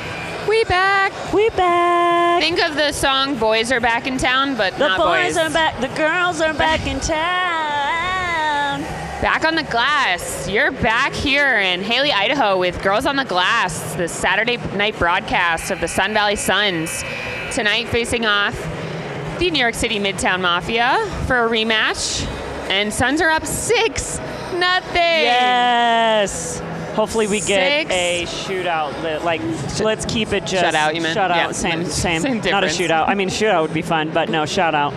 We back. We back. Think of the song "Boys Are Back in Town," but The not boys are back. The girls are back in town. Back on the glass. You're back here in Haley, Idaho with Girls on the Glass, the Saturday night broadcast of the Sun Valley Suns. Tonight facing off the New York City Midtown Mafia for a rematch. And Suns are up 6-0. Yes. Hopefully we get a shootout. Like, let's keep it just shutout. You meant? Shutout. Yeah. Same. Same Not a difference. shootout. I mean, shootout would be fun, but no, shutout.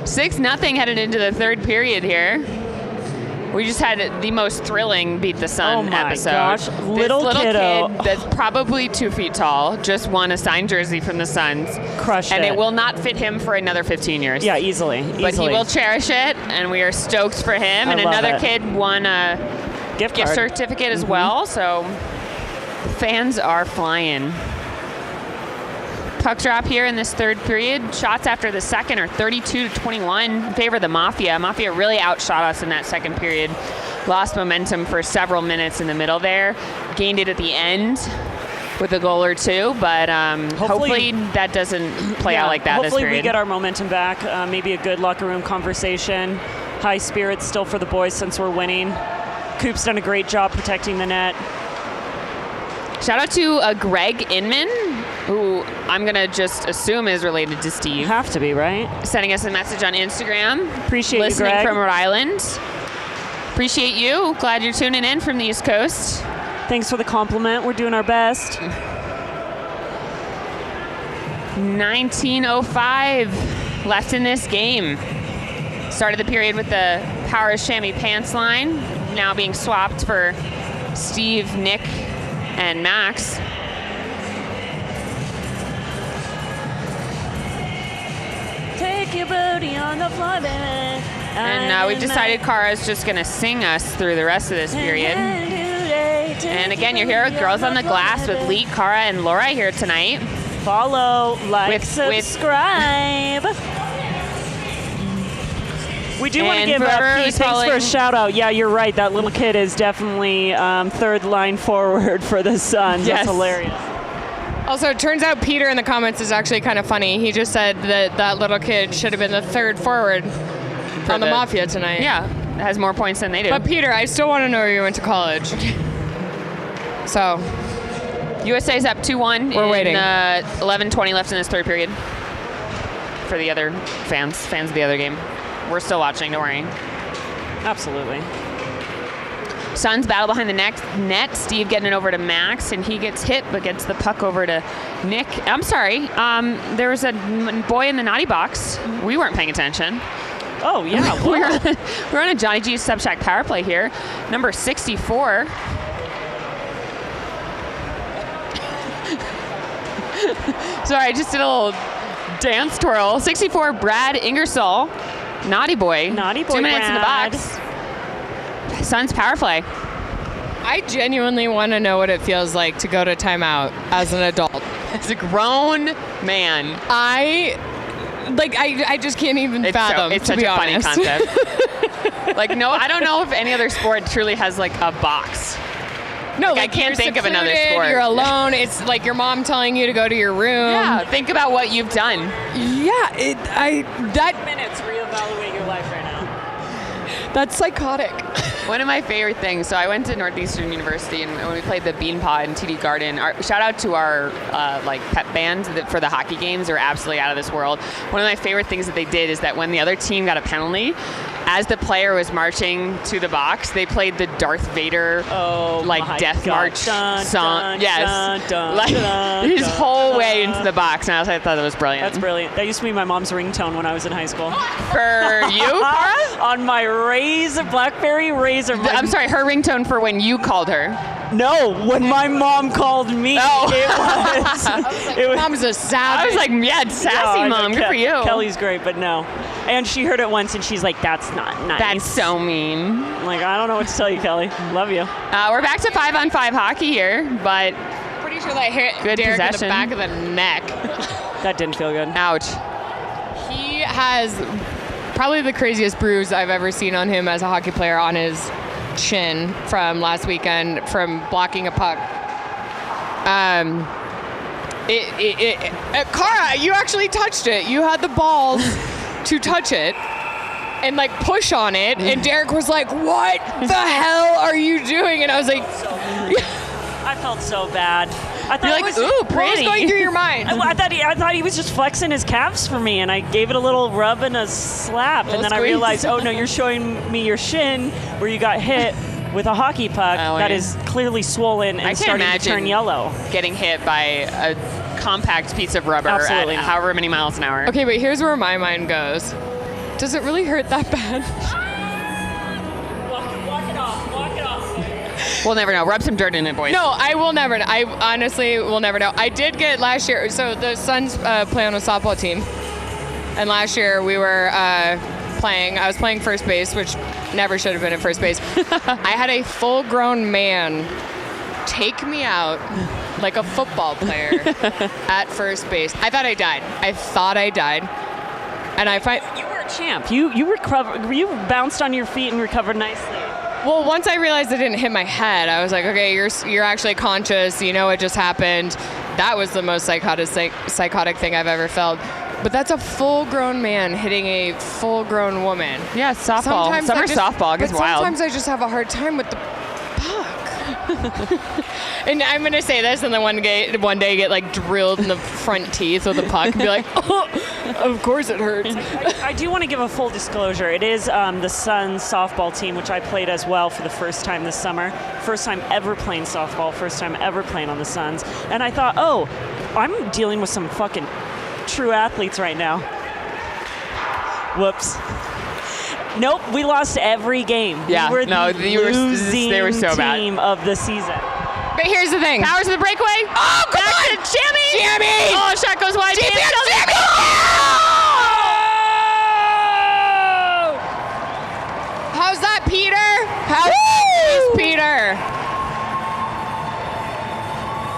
6-0 headed into the third period here. We just had the most thrilling Beat the Sun Oh my episode. gosh. This Little kiddo. kid that's probably 2 feet tall just won a signed jersey from the Suns. Crushed and it. it will not fit him for another 15 years. Yeah, easily. But he will cherish it, and we are stoked for him. And love another it. kid won a gift gift card. certificate as well, so the fans are flying. Puck drop here in this third period. Shots after the second are 32-21 in favor of the Mafia. Mafia really outshot us in that second period. Lost momentum for several minutes in the middle there. Gained it at the end with a goal or two, but hopefully that doesn't play out like that this Hopefully period. we get our momentum back. Maybe a good locker room conversation. High spirits still for the boys since we're winning. Coop's done a great job protecting the net. Shout out to Greg Inman, who I'm going to just assume is related to Steve. Have to be, right? Sending us a message on Instagram. Appreciate Listening you, Greg. from Rhode Island. Appreciate you. Glad you're tuning in from the East Coast. Thanks for the compliment. We're doing our best. 19:05 left in this game. Started the period with the Power of Chamois Pants line, now being swapped for Steve, Nick, and Max. Take your booty on the floor, baby. And we've decided Kara's just going to sing us through the rest of this period. And again, you're here with Girls on the Glass with Lee, Kara, and Laura here tonight. Follow, like, With- subscribe. We do want to And give whoever Pete, was thanks for a following- shout out. Yeah, you're right. That little kid is definitely third line forward for the Suns. Yes. That's hilarious. Also, it turns out Peter in the comments is actually kind of funny. He just said that that little kid should have been the third forward on the Mafia tonight. Yeah, it has more points than they do. But Peter, I still want to know where you went to college. So, USA's up 2-1. We're waiting. 11:20 left in this third period. For the other fans of the other game. We're still watching, don't worry. Absolutely. Suns battle behind the net. Steve getting it over to Max, and he gets hit, but gets the puck over to Nick. I'm sorry. There was a boy in the naughty box. We weren't paying attention. Oh, yeah. We're on a Johnny G's Sub Shack power play here. Number 64. Sorry, I just did a little dance twirl. 64, Brad Ingersoll. Naughty boy. Naughty boy, 2 minutes in the Brad. box. Suns power play. I genuinely want to know what it feels like to go to timeout as an adult. As a grown man. I just can't even fathom. It's to such be a funny honest. concept. Like, no, I don't know if any other sport truly has like a box. No, I can't you're think of another secluded, sport. You're alone. It's like your mom telling you to go to your room. Yeah, think about what you've done. Yeah, that Minutes, reevaluate your life right now. that's psychotic. One of my favorite things. So I went to Northeastern University, and when we played the Bean Pod in TD Garden, shout out to our like pep band for the hockey games. They're absolutely out of this world. One of my favorite things that they did is that when the other team got a penalty, as the player was marching to the box, they played the Darth Vader my death God. march Dun, song. dun, Yes, dun, dun, like dun, his dun, whole dun. way into the box. And I thought that was brilliant. That's brilliant. That used to be my mom's ringtone when I was in high school. For you, Cara? On my BlackBerry Razor. I'm sorry, her ringtone for when you called her. No, when my mom called me, Oh. it was. Mom's a savage. I was like, yeah, it's sassy, I mom. know, Good for you. Kelly's great, but no. And she heard it once, and she's like, "That's not nice." That's so mean. I'm like, I don't know what to tell you, Kelly. Love you. We're back to 5-on-5 hockey here, but pretty sure that hit Good Derek in the possession. back of the neck. That didn't feel good. ouch. He has probably the craziest bruise I've ever seen on him as a hockey player on his chin from last weekend from blocking a puck Cara, you actually touched it. You had the balls to touch it and like push on it, and Derek was like, "What the hell are you doing?" And I was like, I felt so bad. I thought You're like, it was, ooh, "What was pretty." going through your mind?" I thought he was just flexing his calves for me, and I gave it a little rub and a slap, and then I squeeze. realized, oh no, you're showing me your shin where you got hit with a hockey puck that is clearly swollen and I can't starting to imagine turn yellow. getting hit by a compact piece of rubber Absolutely at not. however many miles an hour. Okay, but here's where my mind goes. Does it really hurt that bad? Walk it off. We'll never know. Rub some dirt in it, boys. No, I will never know. I honestly will never know. I did get last year. So the Suns play on a softball team, and last year we were playing. I was playing first base, which never should have been at first base. I had a full-grown man take me out like a football player at first base. I thought I died. And I find You were a champ. You recovered. You bounced on your feet and recovered nicely. well, once I realized it didn't hit my head, I was like, okay, you're actually conscious. You know what just happened. That was the most psychotic thing I've ever felt. But that's a full-grown man hitting a full-grown woman. Yeah, softball. Summer softball gets wild. Sometimes I just have a hard time with the puck. And I'm gonna say this, and then one day get like drilled in the front teeth with a puck, and be like, oh, of course it hurts. I do want to give a full disclosure. It is the Suns softball team, which I played as well for the first time this summer. First time ever playing softball. First time ever playing on the Suns. And I thought, oh, I'm dealing with some fucking true athletes right now. Whoops. Nope, we lost every game. Yeah, we were no, the you were- losing they were so bad. team of the season. But here's the thing. Powers of the breakaway. Oh, come on! Jamie! Jamie! Oh, shot goes wide. Jamie! How's that, Peter? How is Peter?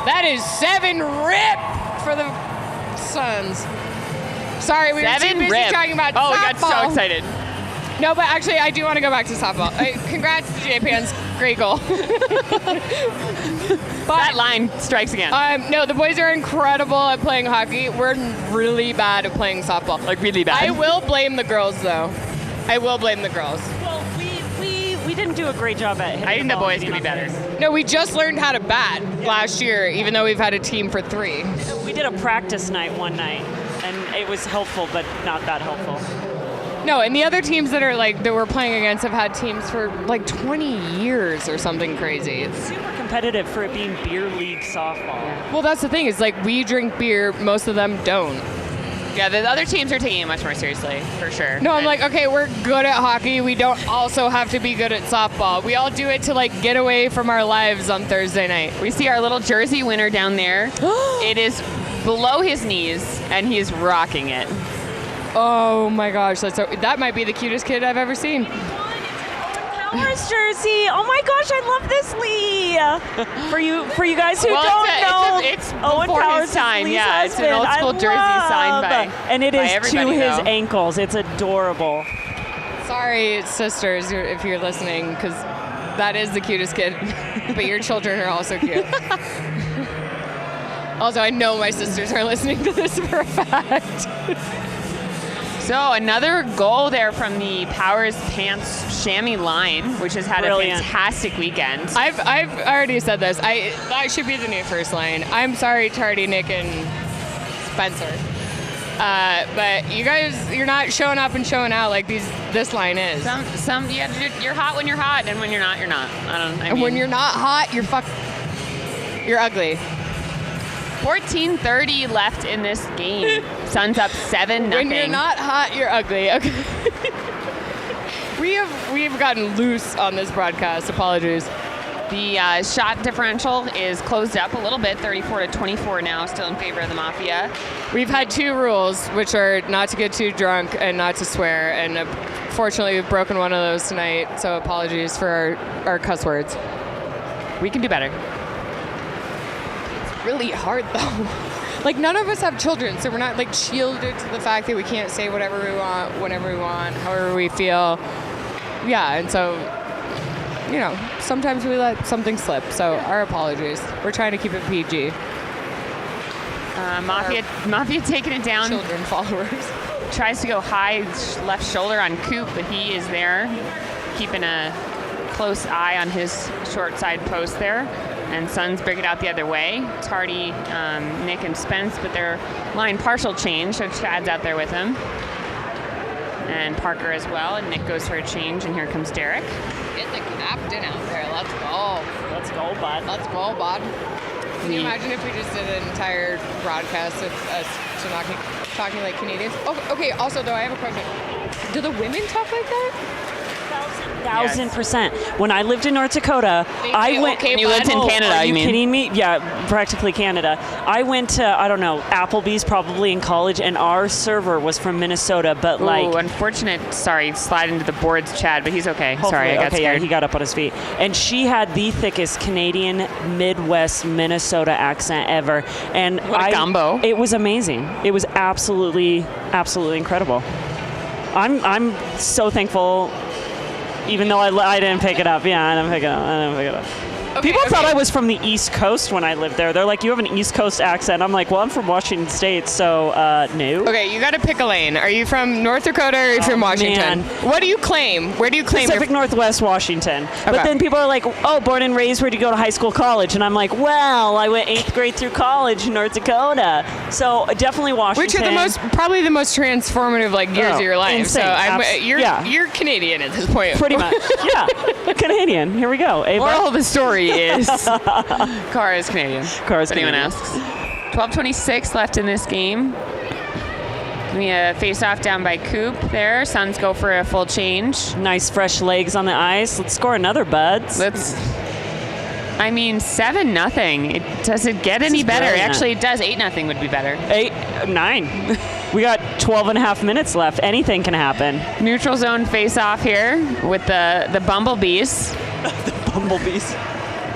That is 7 rip for the Suns. Sorry, we were too busy talking about Oh, softball. we got so excited. No, but actually, I do want to go back to softball. Congrats to J-Pans. Great goal. That line strikes again. No, the boys are incredible at playing hockey. We're really bad at playing softball. Like really bad. I will blame the girls, though. I will blame the girls. Well, we didn't do a great job at hitting I think the ball boys and could be getting better. on base. No, we just learned how to bat last year, even though we've had a team for 3. We did a practice night one night, and it was helpful, but not that helpful. No, and the other teams that we're playing against have had teams for like 20 years or something crazy. Super competitive for it being beer league softball. Well, that's the thing. Is like we drink beer, most of them don't. Yeah, the other teams are taking it much more seriously, for sure. No, I'm like, okay, we're good at hockey. We don't also have to be good at softball. We all do it to like get away from our lives on Thursday night. We see our little jersey winner down there. It is below his knees, and he is rocking it. Oh my gosh, that might be the cutest kid I've ever seen. Powers jersey. Oh my gosh, I love this Lee. For you guys who don't know, it's Owen before Powers his is time. Lee's Yeah, it's an husband. old school I jersey signed by and it by is to everybody, his though. ankles. It's adorable. Sorry, sisters, if you're listening, because that is the cutest kid. But your children are also cute. Also, I know my sisters are listening to this for a fact. So another goal there from the Powers Pants chamois line, which has had Brilliant. a fantastic weekend. I've already said this. That should be the new first line. I'm sorry, Tardy, Nick, and Spencer. But you guys, you're not showing up and showing out like this line is. You're hot when you're hot, and when you're not, you're not. And when you're not hot, you're ugly. 14:30 left in this game. Suns up 7-0. When you're not hot, you're ugly. Okay. We've gotten loose on this broadcast. Apologies. The shot differential is closed up a little bit, 34-24 now, still in favor of the Mafia. We've had 2 rules, which are not to get too drunk and not to swear. And fortunately, we've broken one of those tonight. So apologies for our cuss words. We can do better. Really hard though. Like none of us have children, so we're not like shielded to the fact that we can't say whatever we want, whenever we want, however we feel. Yeah, and so sometimes we let something slip. So our apologies. We're trying to keep it PG. Mafia taking it down. Children followers. Tries to go high left shoulder on Coop, but he is there, keeping a close eye on his short side post there. And Suns bring it out the other way. Tardy, Nick, and Spence, but their line partial change, so Chad's out there with him. And Parker as well, and Nick goes for a change, and here comes Derek. Get the captain out there. Let's go. Let's go, bud. Let's go, bud. Can you imagine if we just did an entire broadcast of us talking like Canadians? Oh, okay, also, though, I have a question. Do the women talk like that? 1,000%. When I lived in North Dakota, I went. Okay, you lived in Canada, Are you mean? kidding me? Yeah, practically Canada. I went to, I don't know, Applebee's probably in college, and our server was from Minnesota, but Ooh, unfortunate. Sorry, slide into the boards, Chad, but he's okay. Sorry, I got scared. Yeah, he got up on his feet. And she had the thickest Canadian Midwest Minnesota accent ever. And what a combo. It was amazing. It was absolutely incredible. I'm so thankful. Even though I didn't pick it up. Yeah, I didn't pick it up. People thought I was from the East Coast when I lived there. They're like, you have an East Coast accent. I'm like, well, I'm from Washington State, so no. Okay, you got to pick a lane. Are you from North Dakota or are you from Washington? Man. What do you claim? Where do you claim? Pacific Northwest Washington. Okay. But then people are like, oh, born and raised, where'd you go to high school, college? And I'm like, well, I went 8th grade through college in North Dakota. So definitely Washington. Which are probably the most transformative years of your life. Insane. So you're Canadian at this point. Pretty much. Yeah. Canadian. Here we go. Moral of the story is Cara is Canadian. Cara's Anyone Canadian. asks. 12:26 left in this game. We face off down by Coop there. Suns go for a full change. Nice fresh legs on the ice. Let's score another, buds. 7-0. Does it get any better? brilliant. Actually, it does. 8-0 would be better. 9. We got 12 and a half minutes left. Anything can happen. Neutral zone face off here with the Bumblebees. The Bumblebees.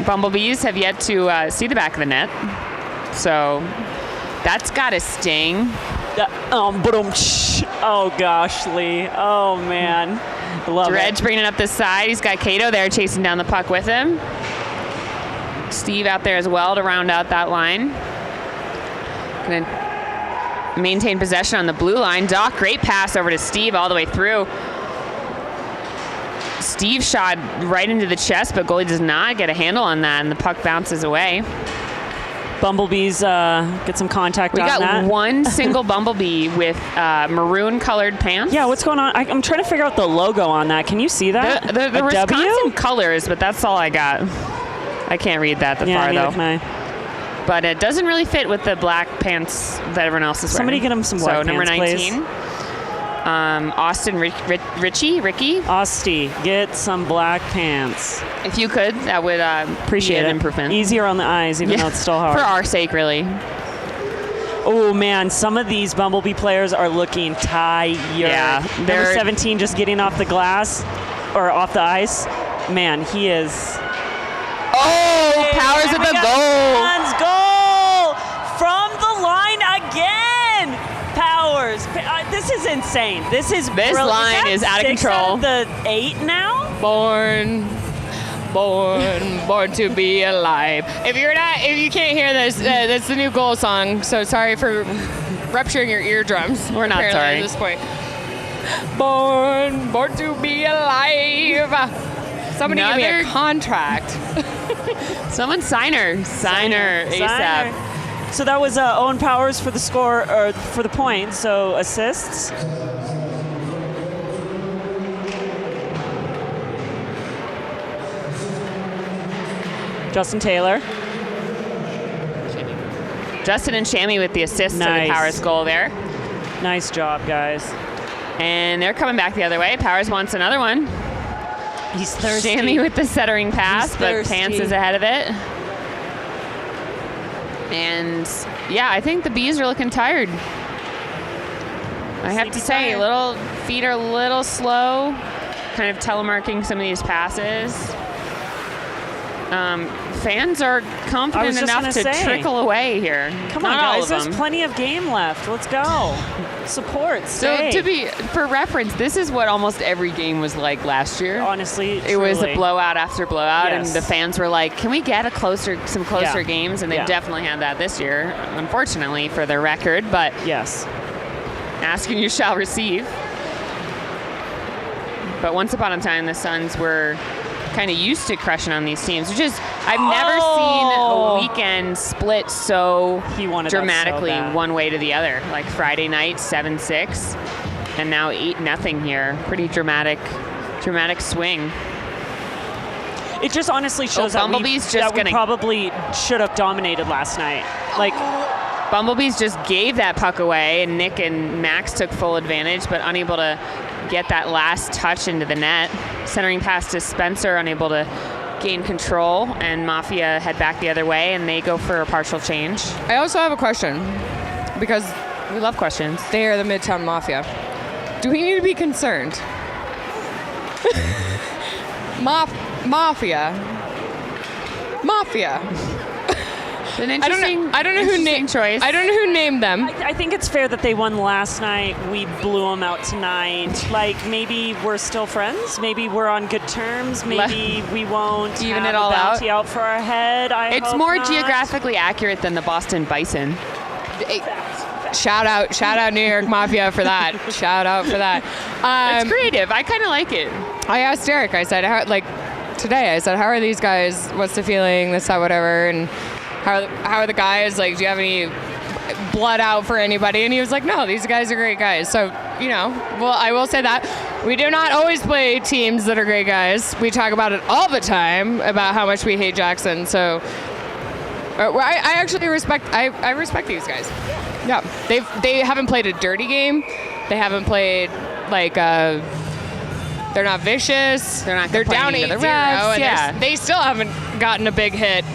Bumblebees have yet to see the back of the net. So that's got to sting. Oh, gosh, Lee. Oh, man. Love Dredge it. bringing it up this side. He's got Cato there chasing down the puck with him. Steve out there as well to round out that line. Gonna maintain possession on the blue line. Doc, great pass over to Steve all the way through. Steve shot right into the chest, but goalie does not get a handle on that, and the puck bounces away. Bumblebees get some contact on that. We got one single Bumblebee with maroon-colored pants. Yeah, what's going on? I'm trying to figure out the logo on that. Can you see that? The A Wisconsin colors, but that's all I got. I can't read that far, neither though. can I. But it doesn't really fit with the black pants that everyone else is wearing. Somebody get him some black pants, number 19. please. Austin Ricky. Austie, get some black pants. If you could, that would Appreciate be an it. improvement. Easier on the eyes, even though it's still hard. For our sake, really. Oh, man, some of these Bumblebee players are looking tired. Yeah, Number 17 just getting off the glass, or off the ice. Man, he is... Oh, Powers with the goal. Suns goal from the line again. Powers. This is insane. This line is out of control. Out of the 8 now. Born to be alive. If you can't hear this, that's the new goal song. So sorry for rupturing your eardrums. We're not sorry at this point. Born to be alive. Somebody give me a contract. Someone sign her ASAP. So that was Owen Powers for the score, or for the point. So assists. Justin Taylor. Justin and Shammy with the assist to the Powers goal there. Nice job, guys. And they're coming back the other way. Powers wants another one. He's thirsty. Shammy with the centering pass, but Pants is ahead of it. And yeah, I think the Bees are looking tired. I have to say, feet are a little slow, kind of telemarking some of these passes. fans are confident enough to trickle away here. Come on, guys. There's plenty of game left. Let's go. Support. Stay. So for reference, this is what almost every game was like last year. Honestly, it was a blowout after blowout, Yes. and the fans were like, "Can we get some closer games?" And they definitely had that this year, unfortunately for their record. But yes, ask and you shall receive. But once upon a time, the Suns were kind of used to crushing on these teams. I've never seen a weekend split so dramatically one way to the other. Like Friday night, 7-6, and now 8-0 here. Pretty dramatic swing. It just honestly shows that we probably should have dominated last night. Like Bumblebees just gave that puck away, and Nick and Max took full advantage, but unable to get that last touch into the net. Centering pass to Spencer, unable to gain control, and Mafia head back the other way, and they go for a partial change. I also have a question, because we love questions. They are the Midtown Mafia. Do we need to be concerned? Mafia. An I don't know who named choice. I don't know who named them. I think it's fair that they won last night. We blew them out tonight. Like maybe we're still friends. Maybe we're on good terms. Maybe we won't even have it all a bounty out for our head. It's more geographically accurate than the Boston Bison. Shout out New York Mafia for that. Shout out for that. It's creative. I kind of like it. I asked Derek. I said, today, how are these guys? What's the feeling? This, that, whatever. And how are the guys? Like, do you have any blood out for anybody? And he was like, no, these guys are great guys. So, well, I will say that. We do not always play teams that are great guys. We talk about it all the time, about how much we hate Jackson. So I actually respect these guys. Yeah, they haven't played a dirty game. They haven't played they're not vicious. They're down 8-0, and they still haven't gotten a big hit.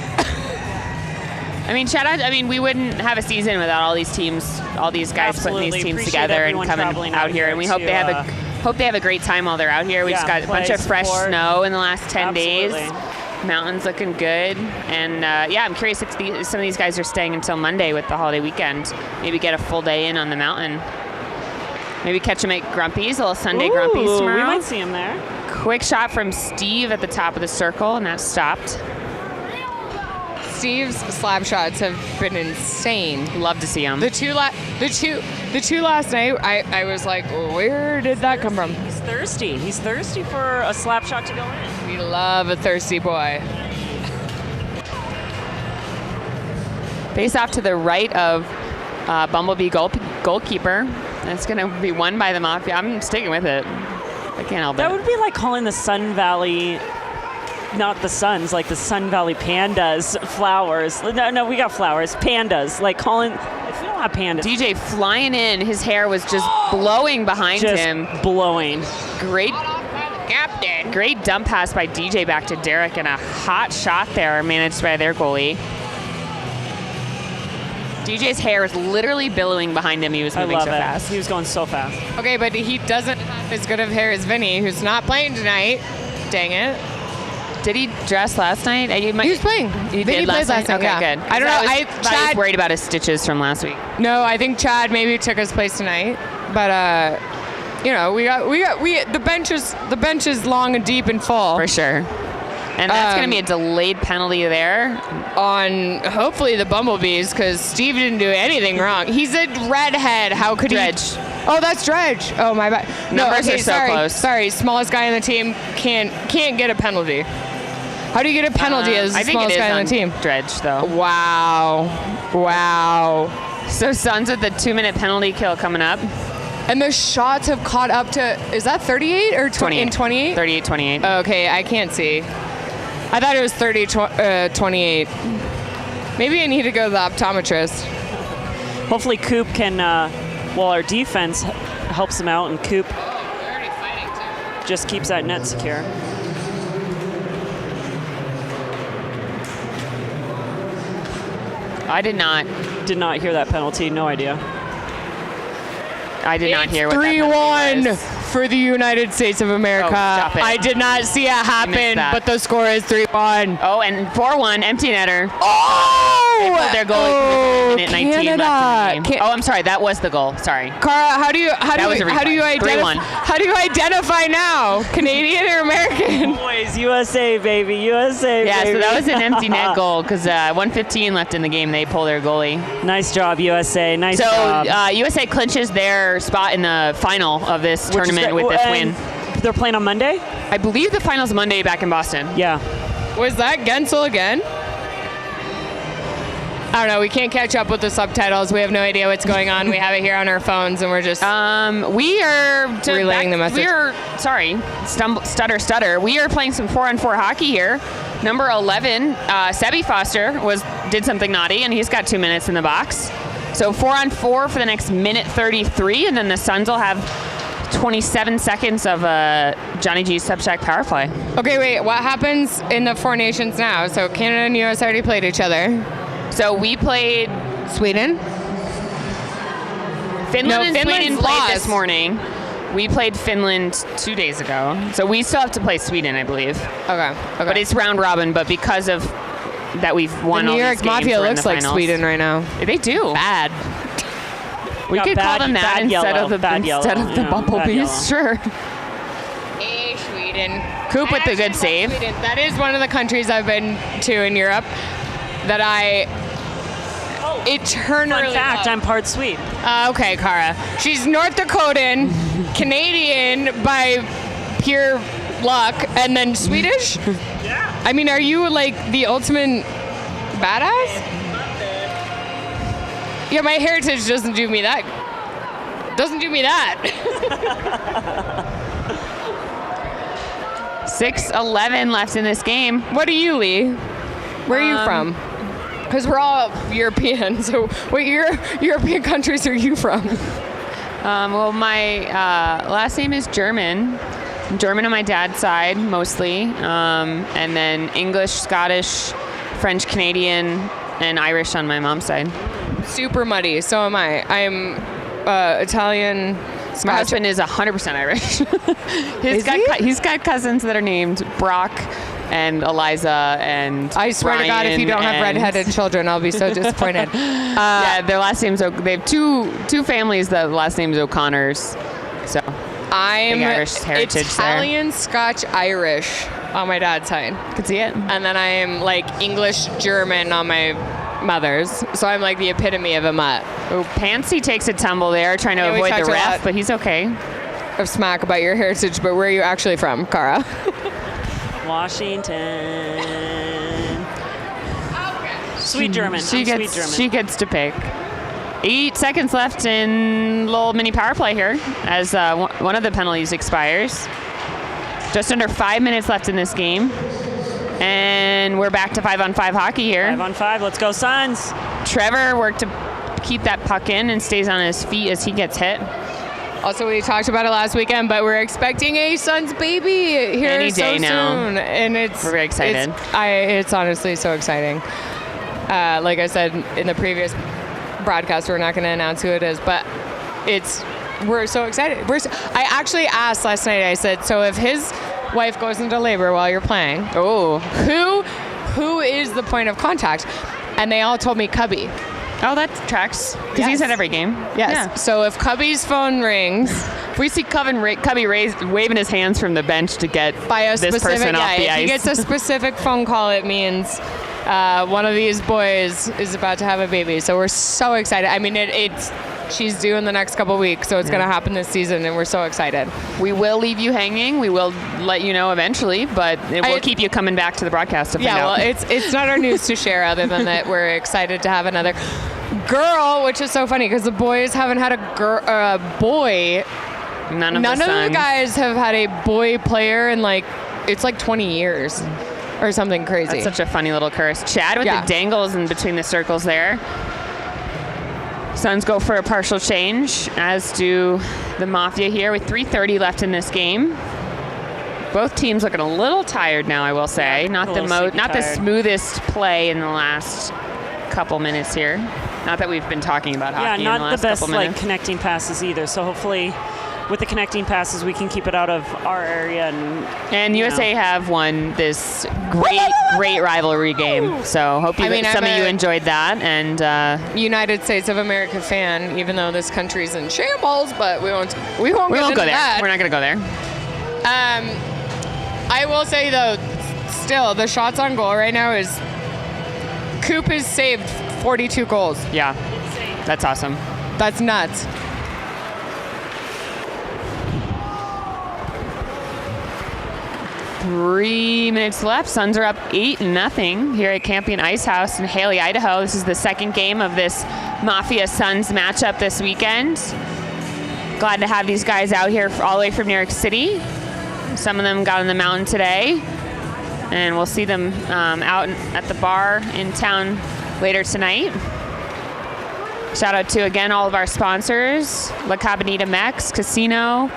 We wouldn't have a season without all these teams, all these guys putting these teams together and coming out here. And we hope they have a great time while they're out here. We just got a bunch of fresh snow in the last 10 days. Mountains looking good, and I'm curious if some of these guys are staying until Monday with the holiday weekend. Maybe get a full day in on the mountain. Maybe catch them at Grumpy's, a little Sunday Grumpy's tomorrow. We might see him there. Quick shot from Steve at the top of the circle, and that stopped. Steve's slap shots have been insane. Love to see them. The two last night, I was like, where did that come from? He's thirsty. He's thirsty for a slap shot to go in. We love a thirsty boy. Face off to the right of Bumblebee goalkeeper. That's going to be won by the Mafia. I'm sticking with it. I can't help it. That would be like calling the Sun Valley, not the Suns, like the Sun Valley Pandas flowers. No, we got flowers. Pandas. Like calling, if we don't have pandas. DJ flying in. His hair was just blowing behind him. Blowing. Great. Captain. Great dump pass by DJ back to Derek, and a hot shot there managed by their goalie. DJ's hair was literally billowing behind him. He was moving so fast. He was going so fast. Okay, but he doesn't have as good of hair as Vinny, who's not playing tonight. Dang it. Did he dress last night? He was playing. He did last night? Okay, yeah. good. I don't know. I was worried about his stitches from last week. No, I think Chad maybe took his place tonight. But the bench is long and deep and full. For sure. And that's going to be a delayed penalty there on hopefully the Bumblebees, because Steve didn't do anything wrong. He's a redhead. How could Dredge. Oh, that's Dredge. Oh, my bad. Numbers are so close. Sorry, smallest guy on the team can't get a penalty. How do you get a penalty as the smallest guy on the team? Dredge, though. Wow. So Suns with the 2-minute penalty kill coming up. And the shots have caught up to, is that 38 or 28? 38-28. Okay, I can't see. I thought it was 28. Maybe I need to go to the optometrist. Hopefully Coop can, our defense helps him out, and Coop just keeps that net secure. I did not hear that penalty. No idea. I did not hear what that penalty was. for the United States of America. stop it. I did not see it happen, that. but the score is 3-1. Oh, and 4-1, empty netter. Oh! Pulled their goalie with a minute 19 Canada. left in the game. Oh, I'm sorry. That was the goal. Sorry. Cara, how do you replay. 3-1. how do you identify now? Canadian or American? Always USA, baby. USA, Yeah, baby. so that was an empty net goal because 1:15 left in the game. They pull their goalie. Nice job, USA. Nice So job. USA clinches their spot in the final of this Which is tournament great. with this And win. They're playing on Monday? I believe the final's Monday back in Boston. Yeah. Was that Gensel again? I don't know. We can't catch up with the subtitles. We have no idea what's going on. We have it here on our phones, and we're just We are relaying the message. We are stutter. We are playing some 4-on-4 hockey here. Number 11, Sebi Foster did something naughty, and he's got 2 minutes in the box. So 4-on-4 for the next minute 33, and then the Suns will have 27 seconds of Johnny G's Substack power play. Okay, wait. What happens in the Four Nations now? So Canada and US already played each other. So we played Sweden. Finland and Sweden Finland's played lost. this morning. We played Finland 2 days ago. So we still have to play Sweden, I believe. Okay. But it's round robin, but because of that we've won the all New these York games, Mafia we're in looks the like finals. Sweden right now. They do. Bad. We Got could call them that bad instead yellow, of the bad instead yellow, of the yeah, bumblebees. bad Sure. Hey, Sweden. Coop with the good actually save. love Sweden. That is one of the countries I've been to in Europe that I eternally Fun fact, love. I'm part Swede. Okay, Cara. She's North Dakotan, Canadian by pure luck, and then Swedish? Yeah. I mean, are you like the ultimate badass? Yeah, my heritage doesn't do me that. 6:11 left in this game. What are you, Lee? Where are you from? Because we're all European, so what European countries are you from? Well, my last name is German. German on my dad's side, mostly. And then English, Scottish, French, Canadian, and Irish on my mom's side. Super muddy, so am I. I'm Italian. My husband is 100% Irish. He's got cousins that are named Brock and Eliza and I swear to God, if you don't have Brian redheaded children, I'll be so disappointed. yeah, their last names. They have two families that last names O'Connors. So I'm big Irish heritage Italian, Scotch, Irish on my dad's side, could see it. and then I am like English, German on my mother's. So I'm like the epitome of a mutt. Oh, Pansy takes a tumble there, trying to Yeah, we avoid talked the a ref, lot. but he's okay. Of smack about your heritage, but where are you actually from, Cara? Washington. Sweet German. She I'm gets sweet German. she gets to pick. 8 seconds left in little mini power play here as one of the penalties expires. Just under 5 minutes left in this game. And we're back to 5-on-5 hockey here. 5-on-5. Let's go, Suns. Trevor worked to keep that puck in and stays on his feet as he gets hit. Also, we talked about it last weekend, but we're expecting a Suns baby here Any day so now. soon, and we're very excited. It's honestly so exciting. Like I said in the previous broadcast, we're not going to announce who it is, but we're so excited. I actually asked last night. I said, so if his wife goes into labor while you're playing, who is the point of contact? And they all told me Cubby. Oh, that tracks. Because Yes. he's at every game. Yes. Yeah. So if Cubby's phone rings If we see Cubby waving his hands from the bench to get by a this specific person off the if ice. he gets a specific phone call, it means one of these boys is about to have a baby. So we're so excited. I mean, she's due in the next couple weeks, so it's going to happen this season, and we're so excited. We will leave you hanging. We will let you know eventually, but it will keep you coming back to the broadcast to find out. Well, it's not our news to share other than that we're excited to have another girl, which is so funny because the boys haven't had a boy. None of the sons. guys have had a boy player in it's like 20 years or something crazy. That's such a funny little curse. Chad with the dangles in between the circles there. Suns go for a partial change, as do the Mafia here with 3:30 left in this game. Both teams looking a little tired now, I will say. Not the smoothest play in the last couple minutes here. Not that we've been talking about hockey in the not last the best couple minutes. connecting passes either. So hopefully with the connecting passes, we can keep it out of our area. And USA have won this great rivalry game. So hope some of you enjoyed that. And United States of America fan, even though this country's in shambles, but we won't go there. We're not going to go there. I will say though, still the shots on goal right now is Coop has saved 42 goals. Yeah, that's awesome. That's nuts. Three minutes left. Suns are up 8-0 here at Campion Ice House in Haley, Idaho. This is the second game of this Mafia Suns matchup this weekend. Glad to have these guys out here all the way from New York City. Some of them got on the mountain today, and we'll see them out at the bar in town later tonight. Shout out to, again, all of our sponsors: La Cabanita Mex, Casino,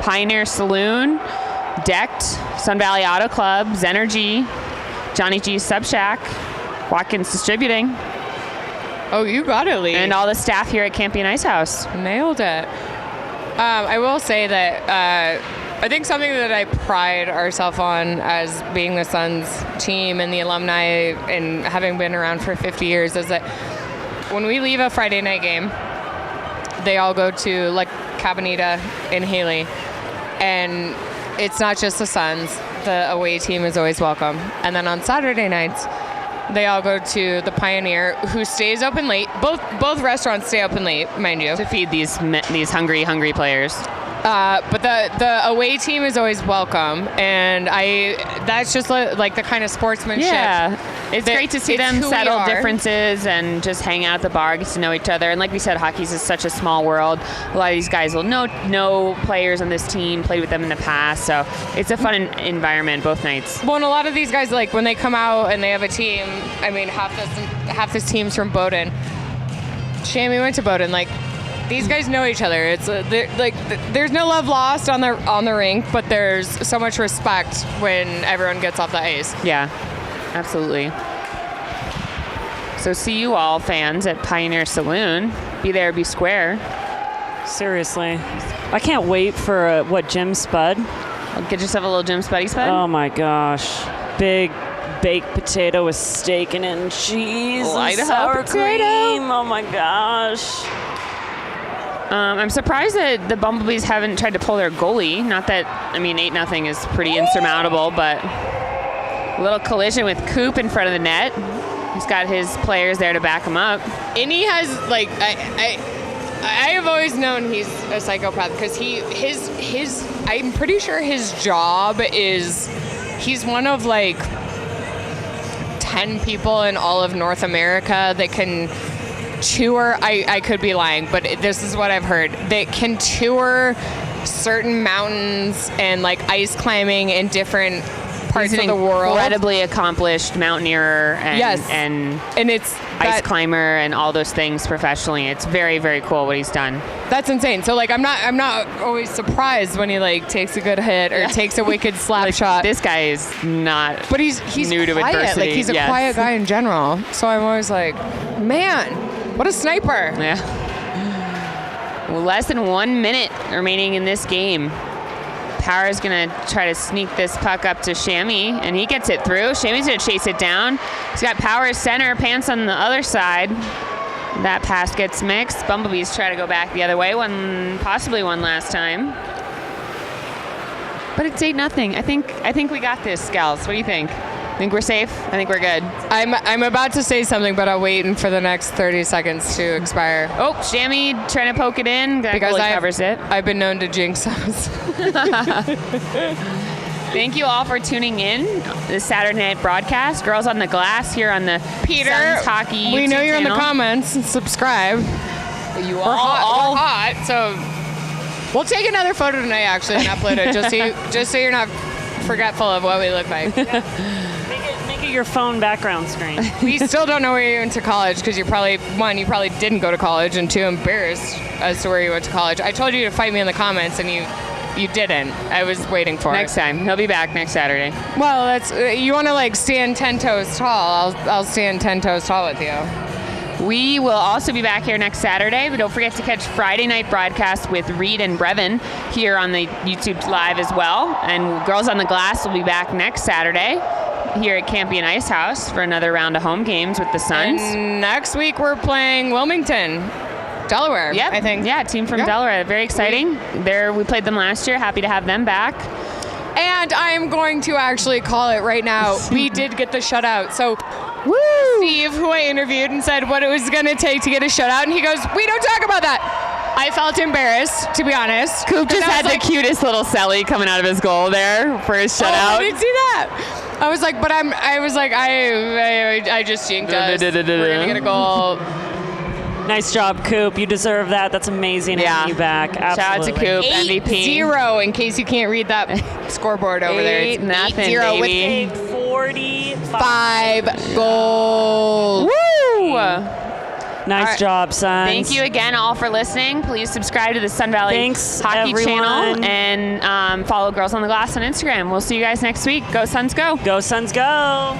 Pioneer Saloon, Decked, Sun Valley Auto Club, Zenergy, Johnny G's Sub Shack, Watkins Distributing. Oh, you got it, Lee. And all the staff here at Campion Ice House. Nailed it. I will say that I think something that I pride ourselves on as being the Suns team and the alumni and having been around for 50 years is that when we leave a Friday night game, they all go to La Cabanita in Haley. And it's not just the Suns. The away team is always welcome. And then on Saturday nights, they all go to the Pioneer, who stays open late. Both restaurants stay open late, mind you, to feed these hungry players. But the away team is always welcome, and that's just like the kind of sportsmanship. Yeah, it's great to see them settle differences and just hang out at the bar, get to know each other. And like we said, hockey's is such a small world. A lot of these guys will know players on this team, played with them in the past, so it's a fun environment both nights. Well, and a lot of these guys, like when they come out and they have a team, I mean, half this team's from Bowdoin. Shammy went to Bowdoin, like. These guys know each other. It's there's no love lost on the rink, but there's so much respect when everyone gets off the ice. Yeah, absolutely. So see you all, fans, at Pioneer Saloon. Be there, be square. Seriously, I can't wait for Jim Spud. Get yourself a little Jim Spuddy Spud. Oh my gosh, big baked potato with steak and cheese and sour cream. Oh my gosh. I'm surprised that the Bumblebees haven't tried to pull their goalie. Not that, 8-0 is pretty insurmountable, but a little collision with Coop in front of the net. He's got his players there to back him up. And he has, I have always known he's a psychopath because I'm pretty sure his job is, he's one of 10 people in all of North America that can tour, I could be lying, but this is what I've heard. They can tour certain mountains and ice climbing in different parts of the world. Incredibly accomplished mountaineer and it's ice climber and all those things professionally. It's very, very cool what he's done. That's insane. So I'm not always surprised when he takes a good hit or takes a wicked slap shot. This guy is not. But he's new to quiet. adversity. He's a quiet guy in general. So I'm always man. What a sniper. Yeah. Well, less than 1 minute remaining in this game. Power's going to try to sneak this puck up to Shammy, and he gets it through. Shammy's going to chase it down. He's got Power's center, Pants on the other side. That pass gets mixed. Bumblebees try to go back the other way, possibly one last time. But it's 8-0. I think we got this, Scals. What do you think? Think we're safe? I think we're good. I'm about to say something, but I'll wait for the next 30 seconds to expire. Oh, Shammy trying to poke it in. Because covers it. I've been known to jinx us. Thank you all for tuning in this Saturday night broadcast. Girls on the Glass here on the Suns Hockey YouTube we know you're channel. in the comments. Subscribe. You We're hot, so we'll take another photo tonight actually and upload it just so you're not forgetful of what we look like. Make it your phone background screen. We still don't know where you went to college because you probably didn't go to college, and 2, embarrassed as to where you went to college. I told you to fight me in the comments, and you didn't. I was waiting for next time. He'll be back next Saturday. Well, that's you want to stand 10 toes tall. I'll stand 10 toes tall with you. We will also be back here next Saturday, but don't forget to catch Friday night broadcast with Reed and Brevin here on the YouTube Live as well. And Girls on the Glass will be back next Saturday here at Campion Ice House for another round of home games with the Suns. And next week we're playing Wilmington, Delaware. Yep. I think. Yeah, team from Delaware. Very exciting. We played them last year. Happy to have them back. And I'm going to actually call it right now. We did get the shutout. So Steve, who I interviewed and said what it was going to take to get a shutout, and he goes, we don't talk about that. I felt embarrassed, to be honest. Coop just had the cutest little celly coming out of his goal there for his shutout. I didn't see that. I was like, I just jinked us. We're going to get a goal. Nice job, Coop. You deserve that. That's amazing having you back. Absolutely. Shout out to Coop, MVP. 8-0, in case you can't read that scoreboard over there. It's 8-0, 8-0 baby. with 45 goals. Woo! Nice job, Suns. Thank you again all for listening. Please subscribe to the Sun Valley Hockey everyone. channel and follow Girls on the Glass on Instagram. We'll see you guys next week. Go Suns, go. Go Suns, go.